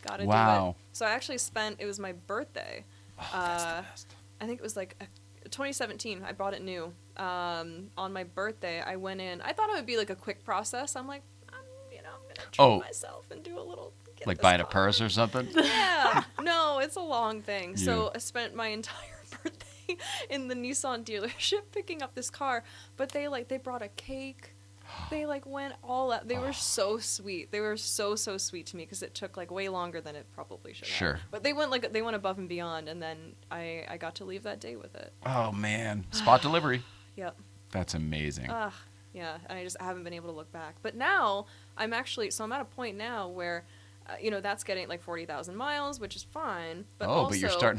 C: Gotta do it. So I actually it was my birthday.
A: Oh, that's the best.
C: I think it was like 2017. I bought it new. On my birthday, I went in. I thought it would be like a quick process. I'm like, I'm gonna treat myself and do a little.
A: Like buying a purse or something?
C: Yeah. No, it's a long thing. So I spent my entire birthday in the Nissan dealership picking up this car. But they brought a cake. They went all out. They were so sweet. They were so sweet to me because it took way longer than it probably should have.
A: Sure.
C: But they went above and beyond, and then I got to leave that day with it.
A: Oh, man. Spot delivery.
C: Yep.
A: That's amazing.
C: Yeah, and I haven't been able to look back. But now I'm at a point now where that's getting 40,000 miles, which is fine. But
A: but you're starting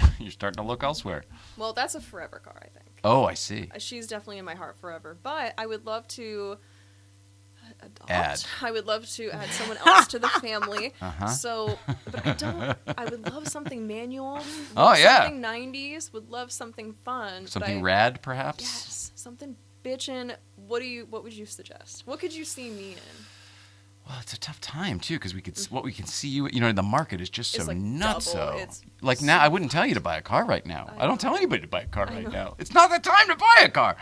A: to look elsewhere.
C: Well, that's a forever car, I think.
A: Oh, I see.
C: She's definitely in my heart forever. But I would love to
A: add.
C: I would love to add someone else to the family.
A: Uh-huh.
C: So, but I don't. I would love something manual.
A: Oh, yeah.
C: Something 90s. Would love something fun.
A: Something rad, perhaps.
C: Yes, something bitchin'. What would you suggest? What could you see me in?
A: Well, it's a tough time too because what we can see you. The market is just so nuts. Now, I wouldn't tell you to buy a car right now. I don't tell anybody to buy a car right now. It's not the time to buy a car.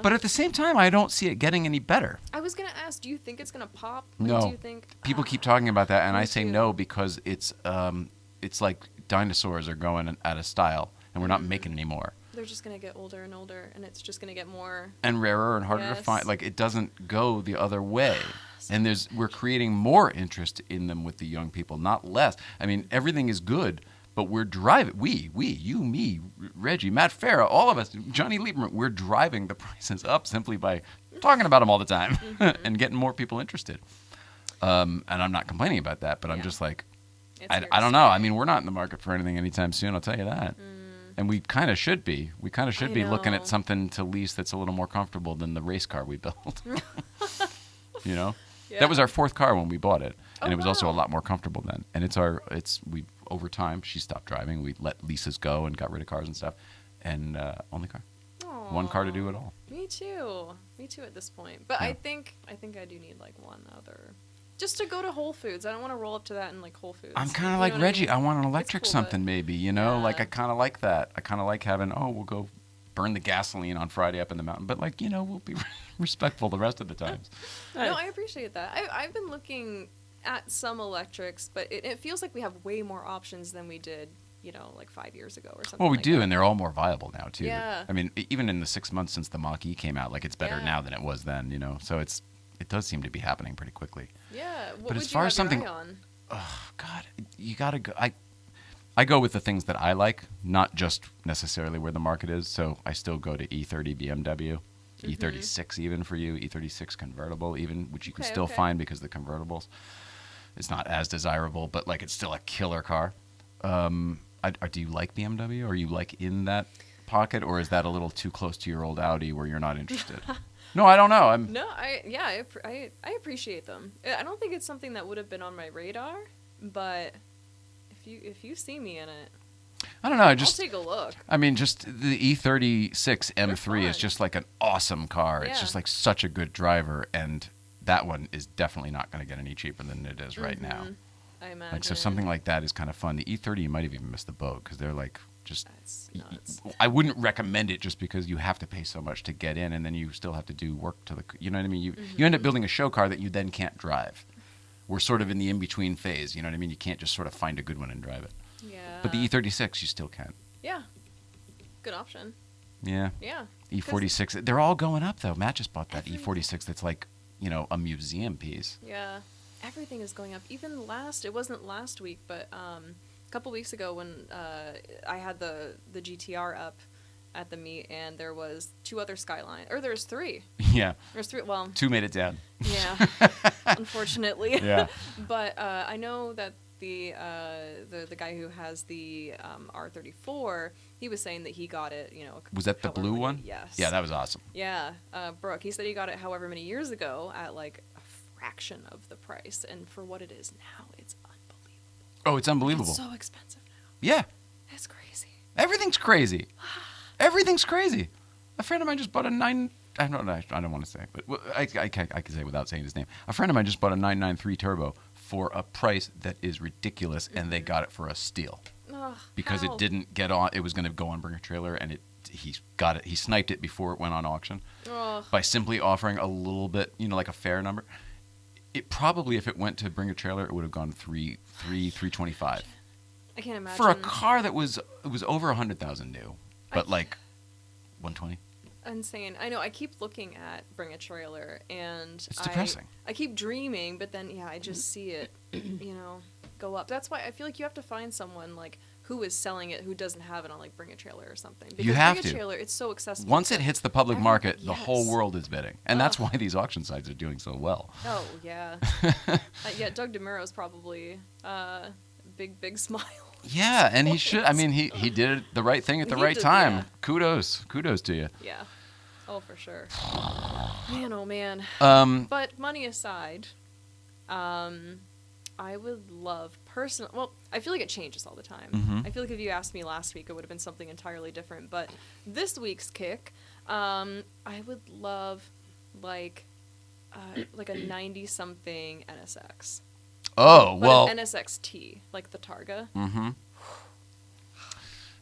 A: But at the same time, I don't see it getting any better.
C: I was gonna ask, do you think it's gonna pop?
A: No.
C: Do you think
A: People keep talking about that, and I say
C: too.
A: no because it's like dinosaurs are going out of style, and we're not making any more.
C: They're just gonna get older and older, and it's just gonna get more
A: and rarer and harder to find. It doesn't go the other way. And we're creating more interest in them with the young people, not less. I mean, everything is good, but we're driving. You, me, Reggie, Matt Farah, all of us, Johnny Lieberman, we're driving the prices up simply by talking about them all the time and getting more people interested. And I'm not complaining about that, but I'm just like, I don't know. I mean, we're not in the market for anything anytime soon. I'll tell you that. And we kind of should be. We kind of should be looking at something to lease that's a little more comfortable than the race car we built. Yeah. That was our fourth car when we bought it, and it was also a lot more comfortable then. And over time she stopped driving. We let leases go and got rid of cars and stuff, and only car, one car to do it all.
C: Me too at this point. But yeah. I think I do need one other, just to go to Whole Foods. I don't want to roll up to that in Whole Foods.
A: I'm kind of like Reggie. I want an electric something maybe. Yeah. I kind of like that. I kind of like having we'll go burn the gasoline on Friday up in the mountain, but we'll be respectful the rest of the times.
C: No, I appreciate that. I've been looking at some electrics, but it feels like we have way more options than we did, 5 years ago or something.
A: Well, we do, and they're all more viable now too.
C: Yeah.
A: I mean, even in the 6 months since the Mach-E came out, it's better now than it was then. So it does seem to be happening pretty quickly.
C: Yeah. What
A: but
C: would
A: as far
C: you have
A: as something,
C: your eye on?
A: Oh God, you gotta go. I go with the things that I like, not just necessarily where the market is. So I still go to E30 BMW, E36 even for you, E36 convertible even, which you can still find because the convertibles, it's not as desirable, but it's still a killer car. Do you like BMW? Are you in that pocket, or is that a little too close to your old Audi where you're not interested? No, I don't know.
C: I appreciate them. I don't think it's something that would have been on my radar, but if you see me in it,
A: I don't know.
C: I'll take a look.
A: I mean, just the E36 M3 is just an awesome car. It's just such a good driver, and that one is definitely not going to get any cheaper than it is right now.
C: I imagine.
A: So something like that is kind of fun. The E30, you might have even missed the boat because they're just.
C: That's nuts.
A: I wouldn't recommend it just because you have to pay so much to get in, and then you still have to do work to the. You know what I mean? You end up building a show car that you then can't drive. We're sort of in the in-between phase, you know what I mean? You can't just sort of find a good one and drive it.
C: Yeah.
A: But the E36, you still can.
C: Yeah. Good option.
A: Yeah.
C: Yeah.
A: E46, they're all going up, though. Matt just bought that E46 that's a museum piece.
C: Yeah. everything is going up. Even it wasn't last week, but a couple weeks ago when I had the GTR up at the meet, and there was 2 other Skyline, or there's 3.
I: Yeah.
C: There's 3. Well,
I: 2 made it down.
C: yeah, unfortunately.
I: Yeah.
C: But I know that the guy who has the R34, he was saying that he got it,
I: Was that the blue one?
C: Yes.
I: Yeah, that was awesome.
C: Yeah, Brooke, he said he got it however many years ago at like a fraction of the price, and for what it is now, it's unbelievable.
I: Oh, it's unbelievable.
C: It's so expensive now.
I: Yeah.
C: It's crazy.
I: Everything's crazy. Everything's crazy. A friend of mine just bought a I don't want to say, but I can say without saying his name. A friend of mine just bought a 993 turbo for a price that is ridiculous, and they got it for a steal.
C: Ugh,
I: Because
C: how?
I: it didn't get on. It was going to go on Bring a Trailer, and he got it. He sniped it before it went on auction
C: Ugh.
I: by simply offering a little bit, like a fair number. It probably, if it went to Bring a Trailer, it would have gone 325
C: I can't imagine.
I: for a car that was over 100,000 new, but like 120.
C: Insane. I know. I keep looking at Bring a Trailer, and
I: It's depressing.
C: I keep dreaming, but then I just see it, go up. That's why I feel like you have to find someone like who is selling it who doesn't have it on like Bring a Trailer or something. Because
I: You have
C: Bring a
I: to.
C: Trailer, it's so accessible.
I: Once it hits the public market, the whole
C: yes.
I: world is bidding, and that's why these auction sites are doing so well.
C: Oh yeah. Yeah. Doug DeMuro's probably big smile.
I: Yeah, and he should. I mean, he did the right thing at the
C: He
I: right
C: did,
I: time.
C: yeah.
I: Kudos to you.
C: Yeah. Oh, for sure. Man, oh man. But money aside, I would love well, I feel like it changes all the time.
I: Mhm.
C: I feel like if you asked me last week, it would have been something entirely different. But this week's kick, I would love like a 90-something NSX.
I: Oh,
C: But
I: well.
C: an NSXT, like the Targa.
I: Mm-hmm.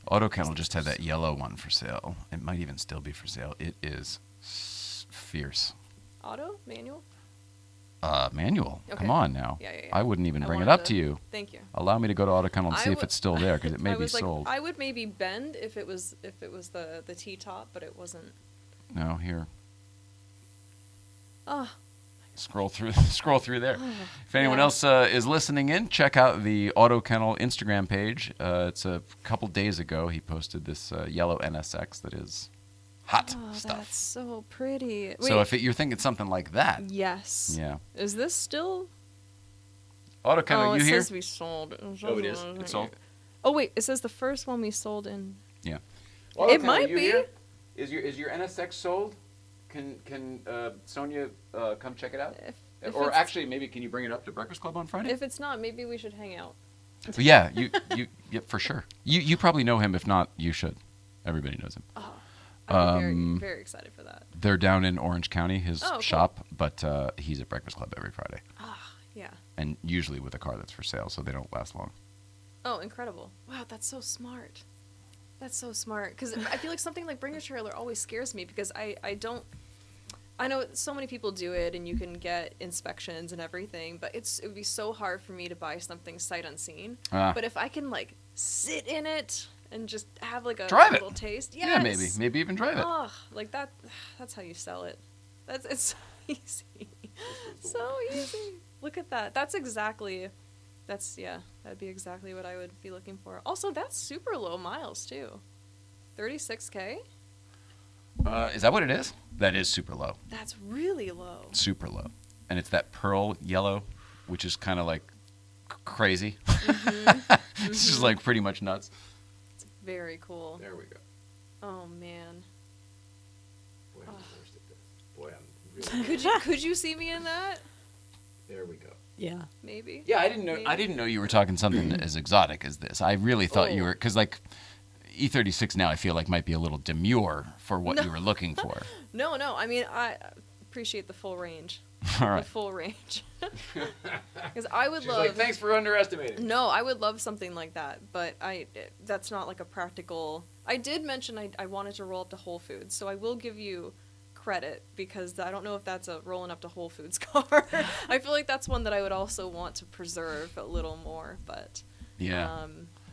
I: Auto Kennel just had that yellow one for sale. It might even still be for sale. It is fierce.
C: Auto? Manual?
I: Manual.
C: Okay.
I: Come on now.
C: Yeah.
I: I wouldn't even
C: I
I: bring it
C: wanted
I: up to you.
C: Thank you.
I: Allow me to go to Auto Kennel and
C: I
I: see if
C: w-
I: it's still there, because it may
C: I
I: be
C: was
I: sold.
C: I would maybe bend if it was the T-top, but it wasn't.
I: No, here.
C: Oh,
I: Scroll through there. If anyone else is listening in, check out the Auto Kennel Instagram page. It's a couple days ago he posted this yellow NSX that is hot stuff.
C: that's so pretty. Wait,
I: So if you're thinking something like that,
C: yes.
I: yeah.
C: Is this still?
I: Auto Kennel,
C: it
I: you here?
C: says we sold.
I: Oh, it is. It's sold.
C: Oh wait, it says the first one we sold in.
I: Yeah.
C: It might be.
I: Is your NSX sold? Can Sonia come check it out?
C: If
I: Or
C: it's-
I: actually, maybe can you bring it up to Breakfast Club on Friday?
C: If it's not, maybe we should hang out.
I: Yeah, yeah, for sure. You probably know him. If not, you should. Everybody knows him.
C: Oh, I'm very excited for that.
I: They're down in Orange County, his
C: Oh, cool.
I: shop, but he's at Breakfast Club every Friday,
C: Yeah.
I: and usually with a car that's for sale, so they don't last long.
C: Oh, incredible! Wow, that's so smart. That's so smart. Because I feel like something like Bring a Trailer always scares me because I don't. I know so many people do it and you can get inspections and everything, but it would be so hard for me to buy something sight unseen. But if I can like sit in it and just have like a
I: Drive
C: little
I: it.
C: taste,
I: Yeah,
C: yes.
I: maybe even drive it.
C: Oh, like that. That's how you sell it. It's so easy. So easy. Look at that. That'd be exactly what I would be looking for. Also, that's super low miles too. 36K?
I: Is that what it is? That is super low.
C: That's really low.
I: Super low. And it's that pearl yellow, which is kind of like crazy. It's just like pretty much nuts.
C: It's very cool.
I: There we go.
C: Oh man.
I: Boy, I'm the worst at this. Boy, I'm really...
C: Could you see me in that?
I: There we go.
B: Yeah.
C: Maybe.
I: Yeah, I didn't know you were talking something as exotic as this. I really thought you were, because like E36 now I feel like might be a little demure for what you were looking for.
C: No. I mean, I appreciate the full range.
I: All right.
C: The full range. Because I would
I: She's
C: love.
I: like, thanks for underestimating.
C: No, I would love something like that, but that's not like a practical. I did mention I wanted to roll up to Whole Foods, so I will give you credit because I don't know if that's a rolling up to Whole Foods car. I feel like that's one that I would also want to preserve a little more, but
I: Yeah.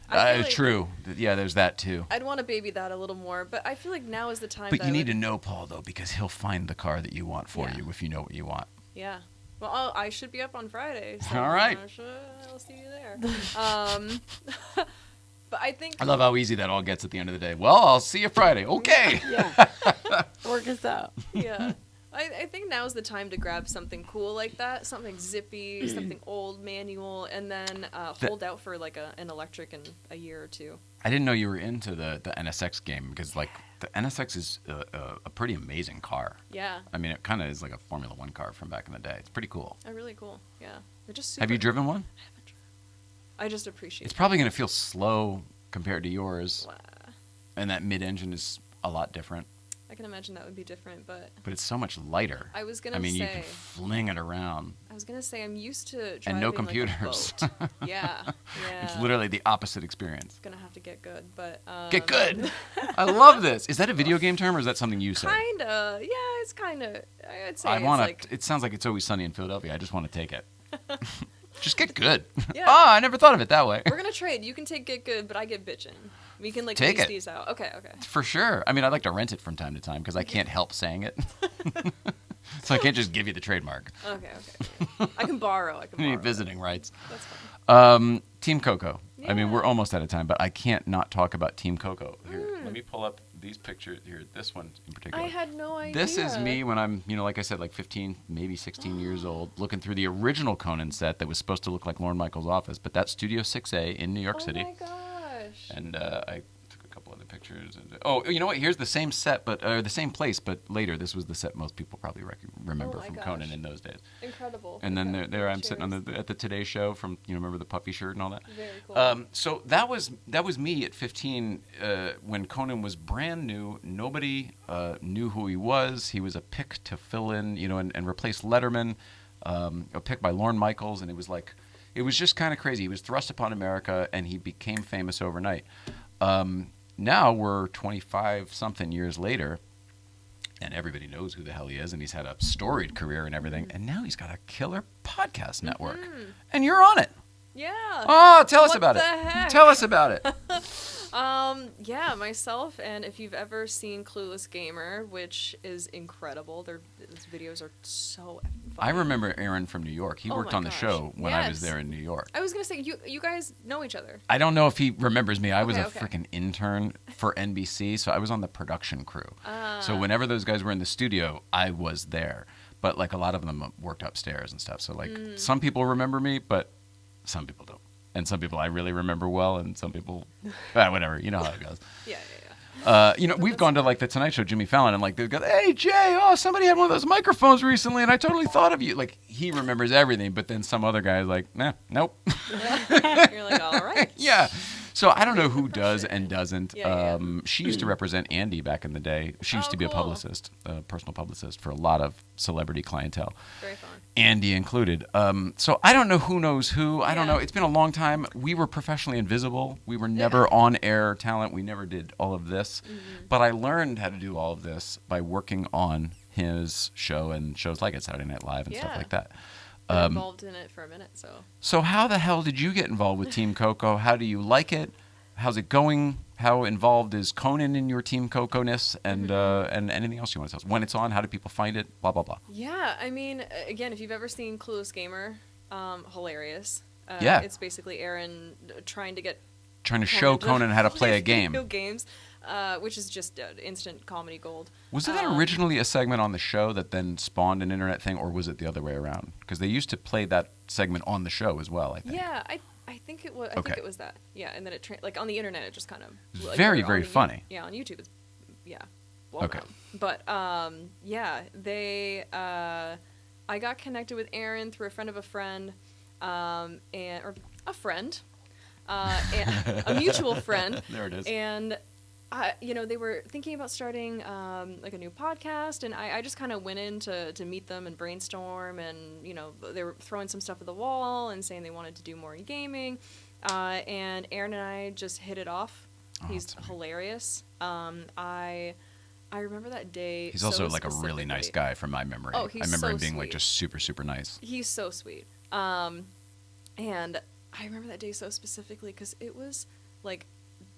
C: I feel like
I: true. Yeah, there's that too.
C: I'd want to baby that a little more, but I feel like now is the time.
I: But
C: that
I: you
C: I
I: need
C: would-
I: to know Paul though, because he'll find the car that you want for
C: Yeah.
I: you if you know what you want.
C: Yeah. Well, I should be up on Friday. So
I: All right.
C: I'll see you there. But I think
I: I love how easy that all gets at the end of the day. Well, I'll see you Friday. Okay.
B: Yeah. Work us out.
C: Yeah. I think now's the time to grab something cool like that, something zippy, something old, manual, and then hold out for like an electric in a year or two.
I: I didn't know you were into the NSX game because like the NSX is a pretty amazing car.
C: Yeah.
I: I mean, it kind of is like a Formula One car from back in the day. It's pretty cool.
C: Oh, really cool. Yeah. They're just super.
I: Have you driven one?
C: I haven't driven. I just appreciate
I: It's probably going to feel slow compared to yours,
C: Wow.
I: and that mid-engine is a lot different.
C: I can imagine that would be different, but
I: But it's so much lighter.
C: I was gonna
I: I mean,
C: say.
I: you can fling it around.
C: I was gonna say I'm used to driving
I: And no
C: like a
I: computers.
C: boat. Yeah.
I: It's literally the opposite experience.
C: Gonna have to get good, but
I: Get good. I love this. Is that a video game term or is that something you say?
C: Kinda. Yeah, it's kinda. I'd say
I: I
C: it's
I: want to.
C: like.
I: It sounds like It's Always Sunny in Philadelphia. I just want to take it. Just get good.
C: Yeah.
I: Ah, I never thought of it that way.
C: We're gonna trade. You can take get good, but I get bitchin'. We can like
I: Take
C: lease
I: it.
C: these out. Okay.
I: For sure. I mean, I'd like to rent it from time to time because I can't help saying it. So I can't just give you the trademark.
C: Okay. I can borrow.
I: I need visiting rights.
C: That's fine.
I: Team Coco. I mean,
C: Yeah.
I: we're almost out of time, but I can't not talk about Team Coco. Here, let me pull up these pictures here. This one in particular.
C: I had no idea.
I: This is me when I'm, like I said, like 15, maybe 16 years old, looking through the original Conan set that was supposed to look like Lorne Michaels' office, but that's Studio 6A in New York City.
C: Oh my gosh.
I: And I took a couple other pictures. Oh, you know what? Here's the same set, but the same place, but later. This was the set most people probably remember
C: Oh my
I: from
C: gosh.
I: Conan in those days.
C: Incredible.
I: And then
C: Okay.
I: there I'm sitting
C: Cheers.
I: at the Today Show from remember the puffy shirt and all that.
C: Very cool.
I: So that was me at 15 when Conan was brand new. Nobody knew who he was. He was a pick to fill in, and replace Letterman. A pick by Lorne Michaels, and it was just kind of crazy. He was thrust upon America, and he became famous overnight. Now we're 25-something years later, and everybody knows who the hell he is, and he's had a storied career and everything, and now he's got a killer podcast network, and you're on it.
C: Yeah.
I: Oh, tell us
C: What
I: about
C: the
I: it.
C: heck?
I: Tell us about it.
C: Yeah, myself, and if you've ever seen Clueless Gamer, which is incredible, his videos are so funny.
I: I remember Aaron from New York. He
C: Oh
I: worked
C: my
I: on the
C: gosh.
I: show when I was
C: Yes.
I: there in New York.
C: I was gonna say you guys know each other.
I: I don't know if he remembers me. I was a
C: Okay.
I: freaking intern for NBC, so I was on the production crew. So whenever those guys were in the studio, I was there. But like a lot of them worked upstairs and stuff. So like some people remember me, but some people don't. And some people I really remember well, and some people, whatever. You know how it goes.
C: Yeah.
I: We've gone to like the Tonight Show, Jimmy Fallon, and like they go, "Hey Jay, somebody had one of those microphones recently, and I totally thought of you." Like he remembers everything, but then some other guy is like, "Nah, nope."
C: You're like, all right.
I: Yeah. So I don't know who does and doesn't.
C: Yeah.
I: She used to represent Andy back in the day. She used to be a
C: cool.
I: publicist, a personal publicist for a lot of celebrity clientele.
C: Very fun.
I: Andy included. So I don't know who knows who. I don't
C: Yeah.
I: know. It's been a long time. We were professionally invisible. We were never on-air talent. We never did all of this. But I learned how to do all of this by working on his show and shows like it, Saturday Night Live and stuff
C: Yeah.
I: like that.
C: Been involved in it for a minute, so.
I: So how the hell did you get involved with Team Coco? How do you like it? How's it going? How involved is Conan in your Team Coco-ness? And anything else you want to tell us? When it's on, how do people find it? Blah, blah, blah.
C: Yeah, I mean, again, if you've ever seen Clueless Gamer, hilarious.
I: Yeah.
C: It's basically Aaron trying to get
I: Trying to show Conan how to play a game.
C: Video games, which is just instant comedy gold.
I: Was that originally a segment on the show that then spawned an internet thing, or was it the other way around? Because they used to play that segment on the show as well, I think.
C: Yeah, I think it was. I think it was that. Yeah, and then it like on the internet, it just kind of like,
I: very,
C: or
I: very
C: on
I: funny.
C: Yeah, on YouTube, it's blown
I: Okay.
C: up. But yeah, they. I got connected with Aaron through a friend of a friend, or a friend, and a mutual friend.
I: There it is.
C: And they were thinking about starting like a new podcast, and I just kind of went in to meet them and brainstorm, and they were throwing some stuff at the wall and saying they wanted to do more in gaming, and Aaron and I just hit it off. He's hilarious. I remember that day.
I: He's also like a really nice guy from my memory.
C: Oh, he's
I: I remember
C: so
I: him being like
C: sweet.
I: just super, super nice.
C: He's so sweet. And I remember that day so specifically because it was like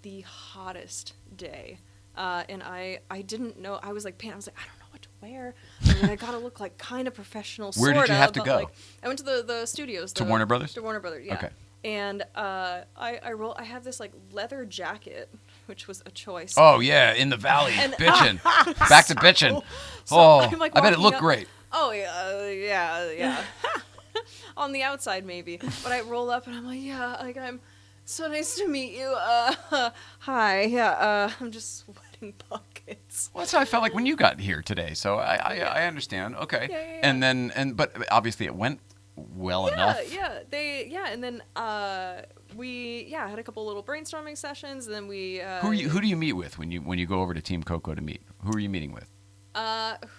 C: the hottest day. And I didn't know. I was like, I don't know what to where? I mean, I gotta look like kind of professional.
I: Where did you have to
C: but,
I: go?
C: Like, I went to the studios.
I: To Warner Brothers?
C: To Warner Brothers, yeah.
I: Okay.
C: And I have this like leather jacket, which was a choice.
I: Oh yeah, in the valley,
C: And-
I: bitchin', back to bitchin'.
C: So
I: Oh,
C: I'm, like,
I: I bet it
C: walking
I: looked
C: up-
I: great.
C: Oh yeah. On the outside maybe, but I roll up and I'm like, yeah, like I'm so nice to meet you. Hi, yeah. I'm just sweating buckets.
I: Well, that's how I felt like when you got here today. So I understand. Okay.
C: Yeah.
I: And but obviously it went well enough.
C: And then we had a couple little brainstorming sessions, and then we.
I: Who do you meet with when you go over to Team Coco to meet? Who are you meeting with?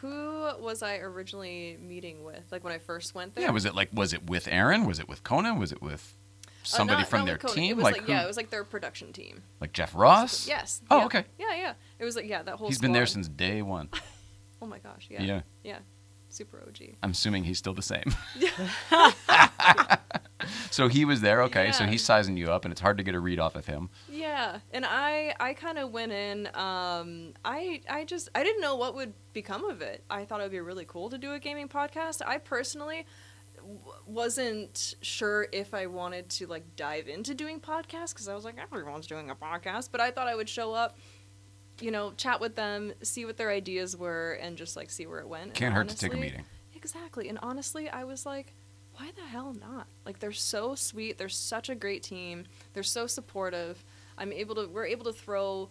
C: Who was I originally meeting with? Like when I first went there?
I: Yeah, was it with Aaron? Was it with Conan? Was it with somebody
C: not
I: from
C: with
I: their
C: Conan.
I: team?
C: It was
I: like who?
C: it was like their production team.
I: Like Jeff Ross?
C: Yes.
I: Oh,
C: yeah.
I: okay.
C: Yeah. It was like that whole.
I: He's been there
C: squad.
I: since day one.
C: Oh my gosh! Yeah.
I: Yeah.
C: Super OG.
I: I'm assuming he's still the same. So he was there. Okay, so
C: Yeah.
I: he's sizing you up, and it's hard to get a read off of him.
C: Yeah, and I kind of went in. I didn't know what would become of it. I thought it would be really cool to do a gaming podcast. I personally wasn't sure if I wanted to like dive into doing podcasts because I was like, everyone's doing a podcast, but I thought I would show up, chat with them, see what their ideas were, and just like see where it went.
I: Can't
C: And
I: hurt to take a
C: honestly-
I: meeting.
C: Exactly, and honestly, I was like, why the hell not? Like, they're so sweet. They're such a great team. They're so supportive. We're able to throw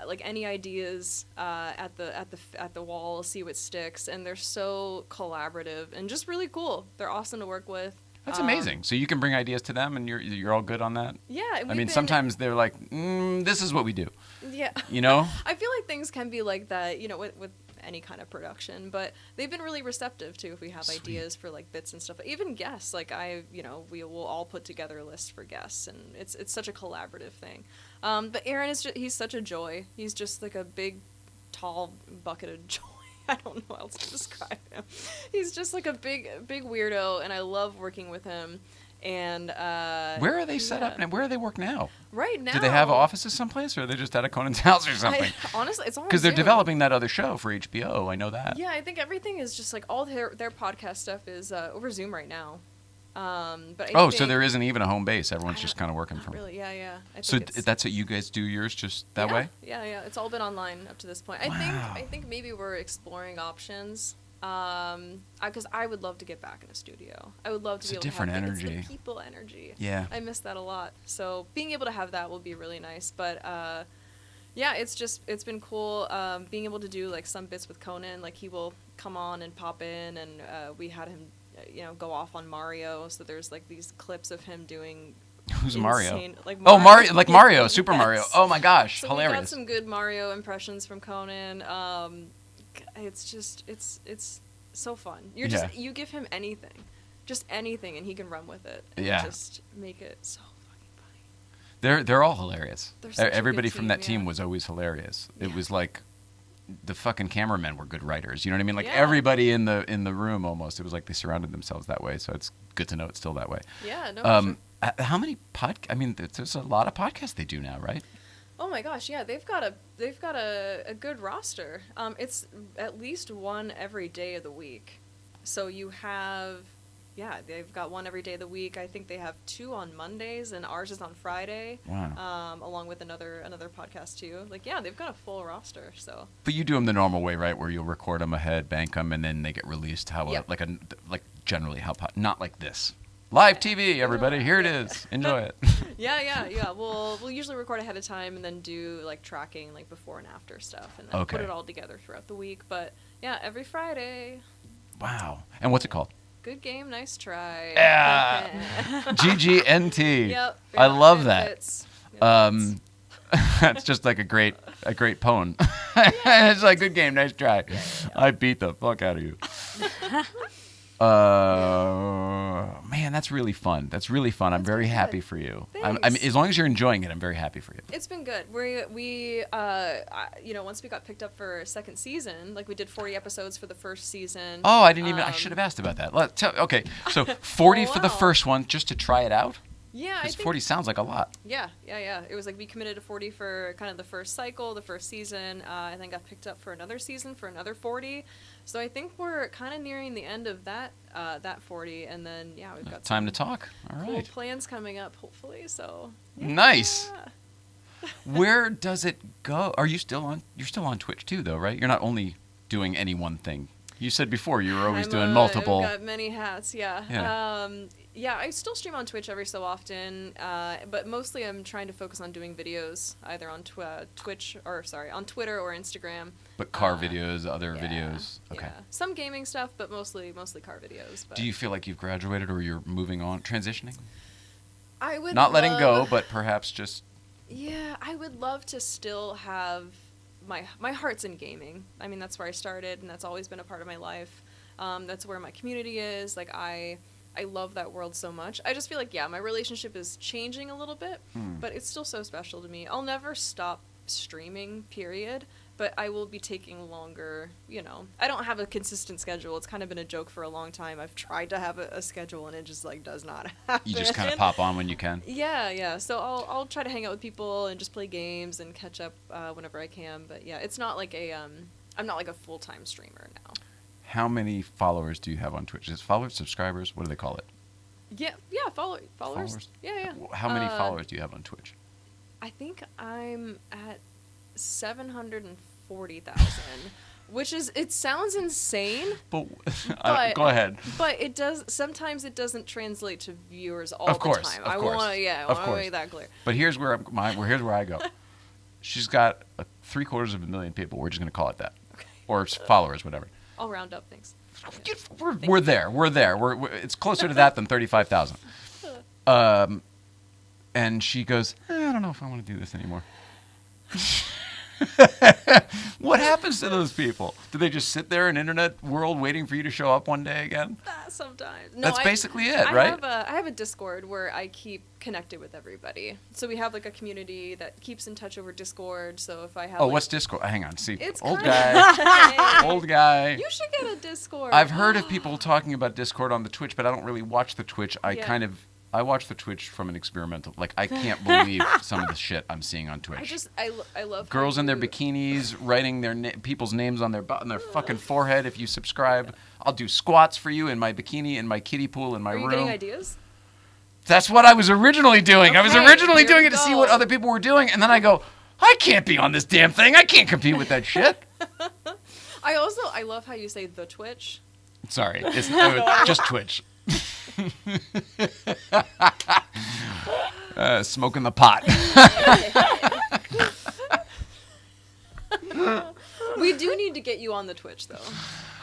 C: like any ideas at the wall, see what sticks, and they're so collaborative and just really cool. They're awesome to work with.
I: That's amazing. So you can bring ideas to them, and you're all good on that.
C: Yeah,
I: I mean, sometimes they're like, "This is what we do."
C: Yeah.
I: You know.
C: I feel like things can be like that, with any kind of production, but they've been really receptive too if we have ideas for like bits and stuff. Even guests, like we will all put together a list for guests, and it's such a collaborative thing. But Aaron he's such a joy. He's just like a big, tall bucket of joy. I don't know how else to describe him. He's just like a big weirdo, and I love working with him. And
I: where are they set up and where do they work now?
C: Right now.
I: Do they have offices someplace, or are they just at a Conan's house or something?
C: Honestly, it's all
I: because they're
C: Zoom.
I: developing that other show for HBO. I know that.
C: Yeah, I think everything is just like all their podcast stuff is over Zoom right now. But I
I: So
C: think,
I: there isn't even a home base. Everyone's just kind of working from.
C: Really, yeah. I
I: So
C: think it's,
I: that's what you guys do yours just that way?
C: Yeah. It's all been online up to this point. I think maybe we're exploring options. Because I would love to get back in a studio. I would love to
I: It's
C: be
I: a
C: able
I: different
C: to have
I: energy.
C: It's the people energy.
I: Yeah.
C: I miss that a lot. So being able to have that will be really nice. But it's been cool being able to do like some bits with Conan. Like he will come on and pop in, and we had him go off on Mario. So there's like these clips of him doing.
I: Who's Mario?
C: Insane, like
I: Oh, Mario, like Mario,
C: Yes.
I: Super Mario. Oh my gosh,
C: So
I: hilarious.
C: we got some good Mario impressions from Conan. It's just it's so fun. You give him anything, just anything, and he can run with it. And
I: Yeah.
C: Just make it so fucking funny.
I: They're all hilarious.
C: They're such a
I: Everybody
C: good
I: from that
C: team,
I: team was always hilarious. It was like the fucking cameramen were good writers. You know what I mean? Like
C: Yeah.
I: everybody in the room almost. It was like they surrounded themselves that way. So it's good to know it's still that way.
C: Yeah. No. For sure.
I: How many I mean, there's a lot of podcasts they do now, right?
C: Oh my gosh, yeah, they've got a good roster. It's at least one every day of the week. So you have, they've got one every day of the week. I think they have 2 on Mondays, and ours is on Friday.
I: Wow.
C: Along with another podcast too. Like, yeah, they've got a full roster. So.
I: But you do them the normal way, right? Where you'll record them ahead, bank them, and then they get released.
C: Yep.
I: Like generally not like this. Live TV, everybody. Here it is. Enjoy it.
C: Yeah. We'll usually record ahead of time and then do like tracking, like before and after stuff, and then put it all together throughout the week. But yeah, every Friday.
I: Wow. And what's it called?
C: Good game, nice try.
I: Yeah. GGNT.
C: Yep.
I: I love that.
C: Fits.
I: It's just like a great poem. It's like, good game, nice try. Yeah. I beat the fuck out of you. Man, that's really fun. I'm very happy for you. I mean, as long as you're enjoying it, I'm very happy for you.
C: It's been good. We once we got picked up for a second season, like we did 40 episodes for the first season.
I: Oh, I should have asked about that. Okay, so 40 for the first one, just to try it out.
C: Yeah, I
I: Because
C: think
I: 40 sounds like a lot.
C: Yeah. It was like we committed to 40 for kind of the first cycle, the first season, and then got picked up for another season for another 40. So I think we're kind of nearing the end of that 40, and then we've got
I: Time to
C: some
I: talk. All
C: cool
I: right.
C: plans coming up, hopefully. So
I: Nice.
C: yeah.
I: Where does it go? Are you still on? You're still on Twitch too, though, right? You're not only doing any one thing. You said before you were always doing multiple.
C: I've got many hats. Yeah, I still stream on Twitch every so often, but mostly I'm trying to focus on doing videos either on on Twitter or Instagram.
I: But car videos, other videos. Okay.
C: Yeah. Some gaming stuff, but mostly car videos. But
I: Do you feel like you've graduated or you're moving on, transitioning?
C: I would
I: Not letting go,
C: love-
I: but perhaps just.
C: Yeah, I would love to still have my heart's in gaming. I mean, that's where I started, and that's always been a part of my life. That's where my community is. Like I love that world so much. I just feel like my relationship is changing a little bit, but it's still so special to me. I'll never stop streaming, period. But I will be taking longer, I don't have a consistent schedule. It's kind of been a joke for a long time. I've tried to have a schedule, and it just, does not happen.
I: You just kind of pop on when you can.
C: Yeah. So I'll try to hang out with people and just play games and catch up whenever I can. But, it's not like I'm not like a full-time streamer now.
I: How many followers do you have on Twitch? Is it followers, subscribers? What do they call it?
C: Yeah, followers. Yeah.
I: How many followers do you have on Twitch?
C: I think I'm at 740,000, which it sounds insane.
I: But
C: But
I: go ahead.
C: But sometimes it doesn't translate to viewers all
I: Of course,
C: the time.
I: of
C: I
I: course,
C: want to
I: of course.
C: make that clear.
I: But here's where here's where I go. She's got 750,000 people. We're just going to call it that, or followers, whatever.
C: I'll round up things.
I: We're there. It's closer to that than 35,000. And she goes, I don't know if I want to do this anymore. What happens to those people? Do they just sit there in internet world waiting for you to show up one day again?
C: Sometimes. No,
I: That's basically it, right?
C: I have a Discord where I keep connected with everybody. So we have like a community that keeps in touch over Discord. So if I have
I: what's Discord? Hang on. See,
C: It's
I: old
C: kinda-
I: guy. Old guy.
C: You should get a Discord.
I: I've heard of people talking about Discord on the Twitch, but I don't really watch the Twitch. I watch the Twitch from an experimental. Like, I can't believe some of the shit I'm seeing on Twitch.
C: I love
I: girls in their
C: how you-
I: bikinis writing their people's names on their fucking forehead. If you subscribe, I'll do squats for you in my bikini, in my kiddie pool, in my
C: Are you
I: room.
C: getting ideas?
I: That's what I was originally doing. I was
C: Okay,
I: originally
C: here
I: doing
C: we
I: it to see
C: go.
I: what other people were doing, and then I go, I can't be on this damn thing. I can't compete with that shit.
C: I love how you say the Twitch.
I: Sorry, it's just Twitch. Smoking the pot.
C: We do need to get you on the Twitch, though.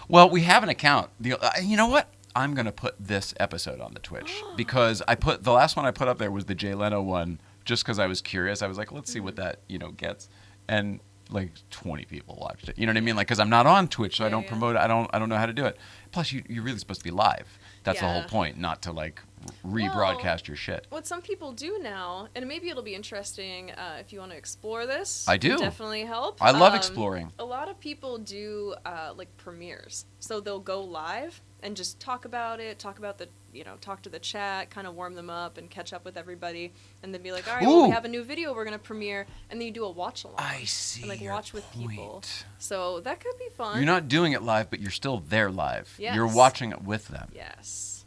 I: Well, we have an account. You know what? I'm going to put this episode on the Twitch because the last one I put up there was the Jay Leno one just because I was curious. I was like, let's see what that, gets. And like 20 people watched it. You know what I mean? Like, because I'm not on Twitch, so I don't promote it. I don't know how to do it. Plus, you're really supposed to be live. That's the whole point, not to like rebroadcast your shit.
C: What some people do now, and maybe it'll be interesting if you want to explore this.
I: I do.
C: It'll definitely help.
I: I love exploring.
C: A lot of people do like premieres, so they'll go live and just talk about it, talk to the chat, kind of warm them up and catch up with everybody, and then be like, all right, well, we have a new video we're gonna premiere, and then you do a watch along.
I: I see.
C: And like
I: your
C: watch with
I: point.
C: people. So that could be fun.
I: You're not doing it live, but you're still there live.
C: Yes.
I: You're watching it with them.
C: Yes.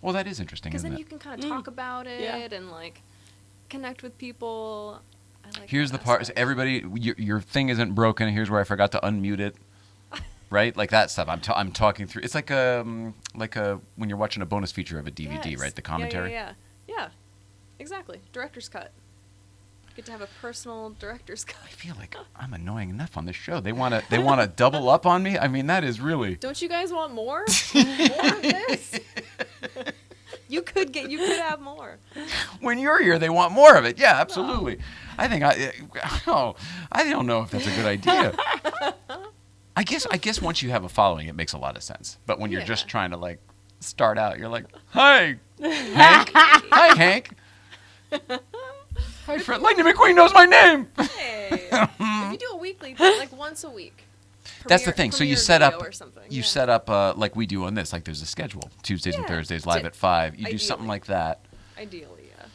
I: Well, that is interesting,
C: Because
I: isn't
C: then
I: it?
C: you can kind of talk about it and like connect with people. I like
I: Here's
C: that
I: the part.
C: aspect.
I: Everybody, your thing isn't broken. Here's where I forgot to unmute it. Right, like that stuff. I'm talking through. It's like when you're watching a bonus feature of a DVD,
C: Yes.
I: right? The commentary.
C: Yeah. Exactly. Director's cut. Get to have a personal director's cut.
I: I feel like I'm annoying enough on this show. They want to double up on me. I mean, that is really.
C: Don't you guys want more? More of this? You could have more.
I: When you're here, they want more of it. Yeah, absolutely. I think I don't know if that's a good idea. I guess once you have a following, it makes a lot of sense. But when you're just trying to like start out, you're like, "Hi, Hank. Hi, Hank. Hi, Fred. Lightning McQueen knows my name."
C: Hey. If you do a weekly thing, like once a week.
I: That's the thing. So you
C: premiere
I: set
C: video
I: up,
C: or something.
I: you set up like we do on this. Like there's a schedule: Tuesdays and Thursdays live at 5. You do something
C: Ideally.
I: like that.
C: Ideally, yeah.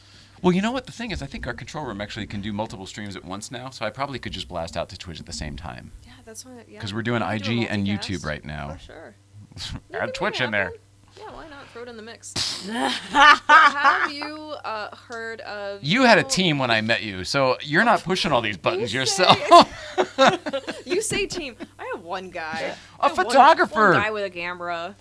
I: Well, you know what the thing is? I think our control room actually can do multiple streams at once now, so I probably could just blast out to Twitch at the same time.
C: Yeah, that's why. Yeah.
I: Because we're doing
C: We could do a
I: IG and
C: multicast.
I: YouTube right now.
C: For sure.
I: Add Twitch in there.
C: Yeah, why not? Throw it in the mix. Have you heard of...
I: You had a team when I met you, so you're not pushing all these buttons
C: You
I: yourself.
C: You say team. I have one guy.
I: A
C: I have
I: photographer.
C: One guy with a camera.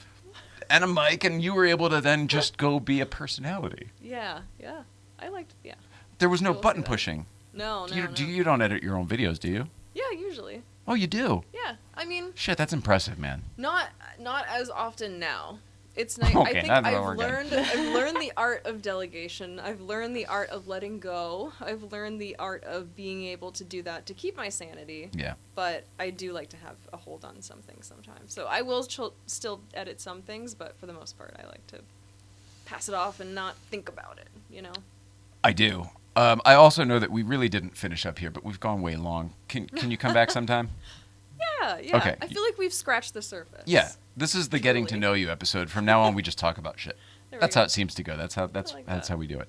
I: And a mic, and you were able to then just go be a personality.
C: Yeah, yeah. I liked... Yeah.
I: There was no
C: I will say
I: button
C: that.
I: pushing.
C: No, no, no.
I: You don't edit your own videos, do you?
C: Yeah, usually.
I: Oh, you do?
C: Yeah. I mean,
I: Shit, that's impressive, man.
C: not as often now. It's nice.
I: Okay,
C: I think
I: that's what
C: I've
I: we're getting.
C: learned the art of delegation. I've learned the art of letting go. I've learned the art of being able to do that to keep my sanity.
I: Yeah.
C: But I do like to have a hold on some things sometimes. So I will still edit some things, but for the most part, I like to pass it off and not think about it, you know?
I: I do. I also know that we really didn't finish up here, but we've gone way long. Can you come back sometime?
C: Yeah.
I: Okay.
C: I feel like we've scratched the surface.
I: Yeah. This is the getting to
C: Truly.
I: know you episode. From now on, we just talk about shit.
C: There we
I: That's
C: go.
I: how it seems to go. That's
C: like
I: that's
C: that.
I: how we do it.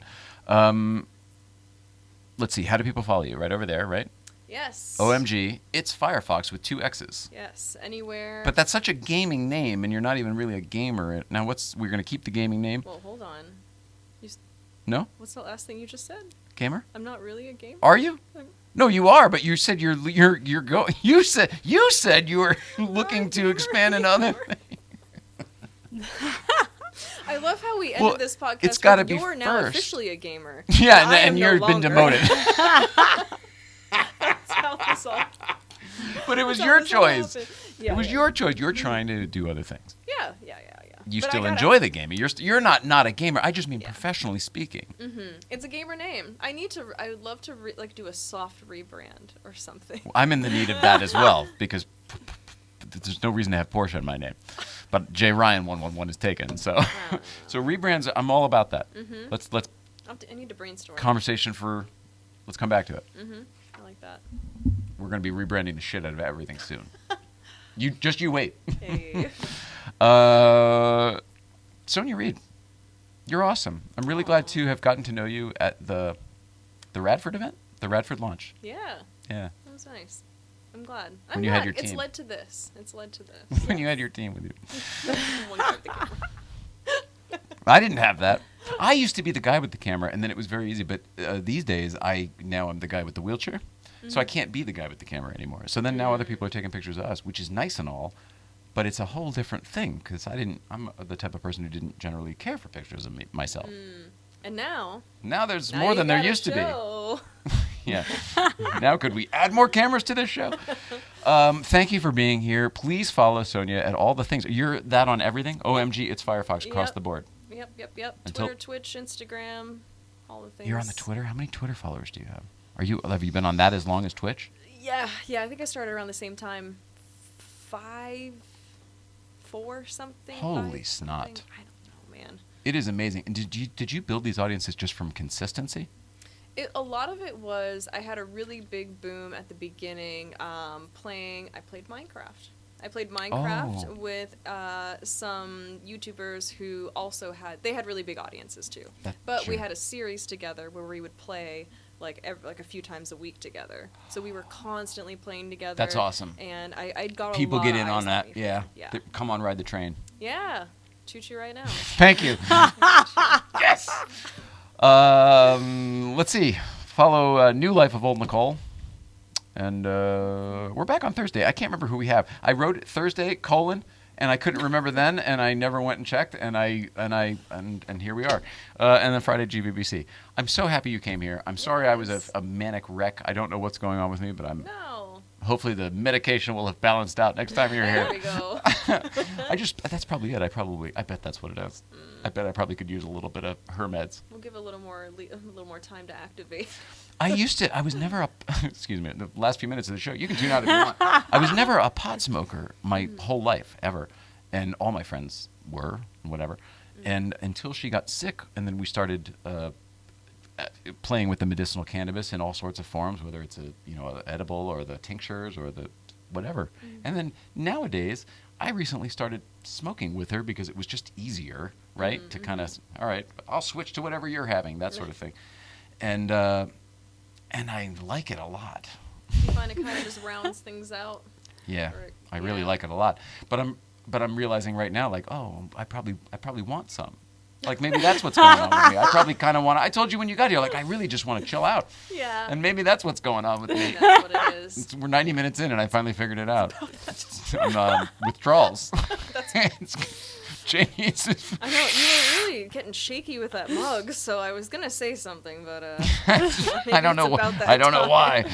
I: Let's see. How do people follow you? Right over there, right?
C: Yes.
I: OMG, it's Firefox with 2 X's.
C: Yes. Anywhere.
I: But that's such a gaming name, and you're not even really a gamer. Now, we're gonna keep the gaming name?
C: Well, hold on.
I: No,
C: What's the last thing you just said?
I: gamer?
C: I'm not really a gamer.
I: Are you?
C: I'm-
I: No, you are. But you said you're going. You said you were looking to expand into other things.
C: I love how we ended
I: Well,
C: this podcast.
I: it's gotta
C: with,
I: be
C: You're now
I: first.
C: officially a gamer.
I: Yeah,
C: I am
I: and
C: no
I: you've been
C: longer.
I: demoted.
C: That's how this all.
I: But it was
C: that's how
I: your
C: this all
I: choice.
C: happened. Yeah,
I: It was
C: yeah.
I: your choice. You're trying to do other things.
C: Yeah.
I: You
C: But I
I: still
C: gotta-
I: enjoy the gaming. You're not a gamer. I just mean professionally speaking.
C: It's a gamer name. I would love to do a soft rebrand or something.
I: I'm in the need of that as well because there's no reason to have Porsche in my name. But J Ryan 111 is taken. So so rebrands. I'm all about that. Let's
C: I need to brainstorm.
I: conversation for. Let's come back to it.
C: I like that.
I: We're gonna be rebranding the shit out of everything soon. You wait.
C: Hey.
I: Sonja Reid, you're awesome. I'm really glad to have gotten to know you at the Radford event, the Radford launch.
C: Yeah.
I: Yeah.
C: That was nice. I'm glad.
I: When you had your
C: It's
I: team.
C: led to this. It's led to this.
I: When you had your team with you.
C: One guy with the camera.
I: I didn't have that. I used to be the guy with the camera, and then it was very easy. But these days, now I'm the guy with the wheelchair, so I can't be the guy with the camera anymore. So then now other people are taking pictures of us, which is nice and all, but it's a whole different thing because I'm the type of person who didn't generally care for pictures of myself.
C: And now.
I: Now there's
C: now
I: more
C: you
I: than there
C: got a
I: used to be.
C: show.
I: Yeah. Now could we add more cameras to this show? Thank you for being here. Please follow Sonja at all the things. You're that on everything? OMG, it's Firefox across
C: Yep.
I: the board.
C: Yep.
I: Until-
C: Twitter, Twitch, Instagram, all the things.
I: You're on the Twitter? How many Twitter followers do you have? Have you been on that as long as Twitch?
C: Yeah. I think I started around the same time. 5, 4 something.
I: Holy
C: 5
I: snot.
C: something. I don't know, man.
I: It is amazing. And did you build these audiences just from consistency?
C: A lot of it was I had a really big boom at the beginning. I played Minecraft. I played Minecraft
I: Oh.
C: with some YouTubers who also had really big audiences too. But we
I: Sure.
C: had a series together where we would play like a few times a week together. So we were constantly playing together.
I: That's awesome.
C: And I got
I: People
C: a lot
I: get
C: of
I: in
C: eyes
I: on that.
C: me.
I: Yeah.
C: Yeah.
I: Come on, ride the train.
C: Yeah. Choo-choo right now.
I: Thank you. Yes. Let's see. Follow New Life of Old Nicole. And we're back on Thursday. I can't remember who we have. I wrote it Thursday, and I couldn't remember then, and I never went and checked, and here we are. And then Friday, GVBC. I'm so happy you came here. I'm sorry I was a manic wreck. I don't know what's going on with me, but
C: No.
I: hopefully the medication will have balanced out next time you're
C: There
I: here.
C: we go.
I: That's probably it. I bet that's what it is. I bet I probably could use a little bit of her meds.
C: We'll give a little more time to activate.
I: I was never excuse me, the last few minutes of the show, you can tune out if you want. I was never a pot smoker my whole life, ever. And all my friends were, whatever. And until she got sick, and then we started playing with the medicinal cannabis in all sorts of forms, whether it's an edible or the tinctures or the whatever. And then nowadays, I recently started smoking with her because it was just easier, right? To kind of, all right, I'll switch to whatever you're having, that sort of thing. and I like it a lot.
C: You find it kind of just rounds things out.
I: Yeah,
C: Or-
I: I really
C: yeah.
I: like it a lot. But I'm realizing right now, like, oh, I probably want some. Like maybe that's what's going on with me. I probably kind of want. I told you when you got here, like I really just want to chill out.
C: Yeah.
I: And maybe that's what's going on with me.
C: That's what it is.
I: We're 90 minutes in, and I finally figured it out. Withdrawals. Jesus.
C: I know you were really getting shaky with that mug, so I was gonna say something, but
I: I don't know. I don't know why.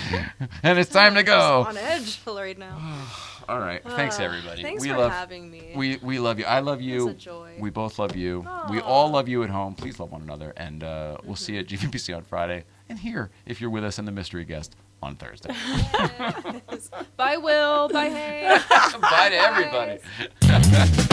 I: And it's time to go.
C: On edge right now.
I: All right. Thanks, everybody.
C: Thanks
I: we
C: for
I: love,
C: having me.
I: We love you. I love you.
C: It's a joy.
I: We both love you. We
C: Aw.
I: all love you at home. Please love one another. And we'll see you at GVBC on Friday. And here, if you're with us in the mystery guest, on Thursday.
C: Yes. Bye, Will. Bye, Hank.
I: Bye to everybody.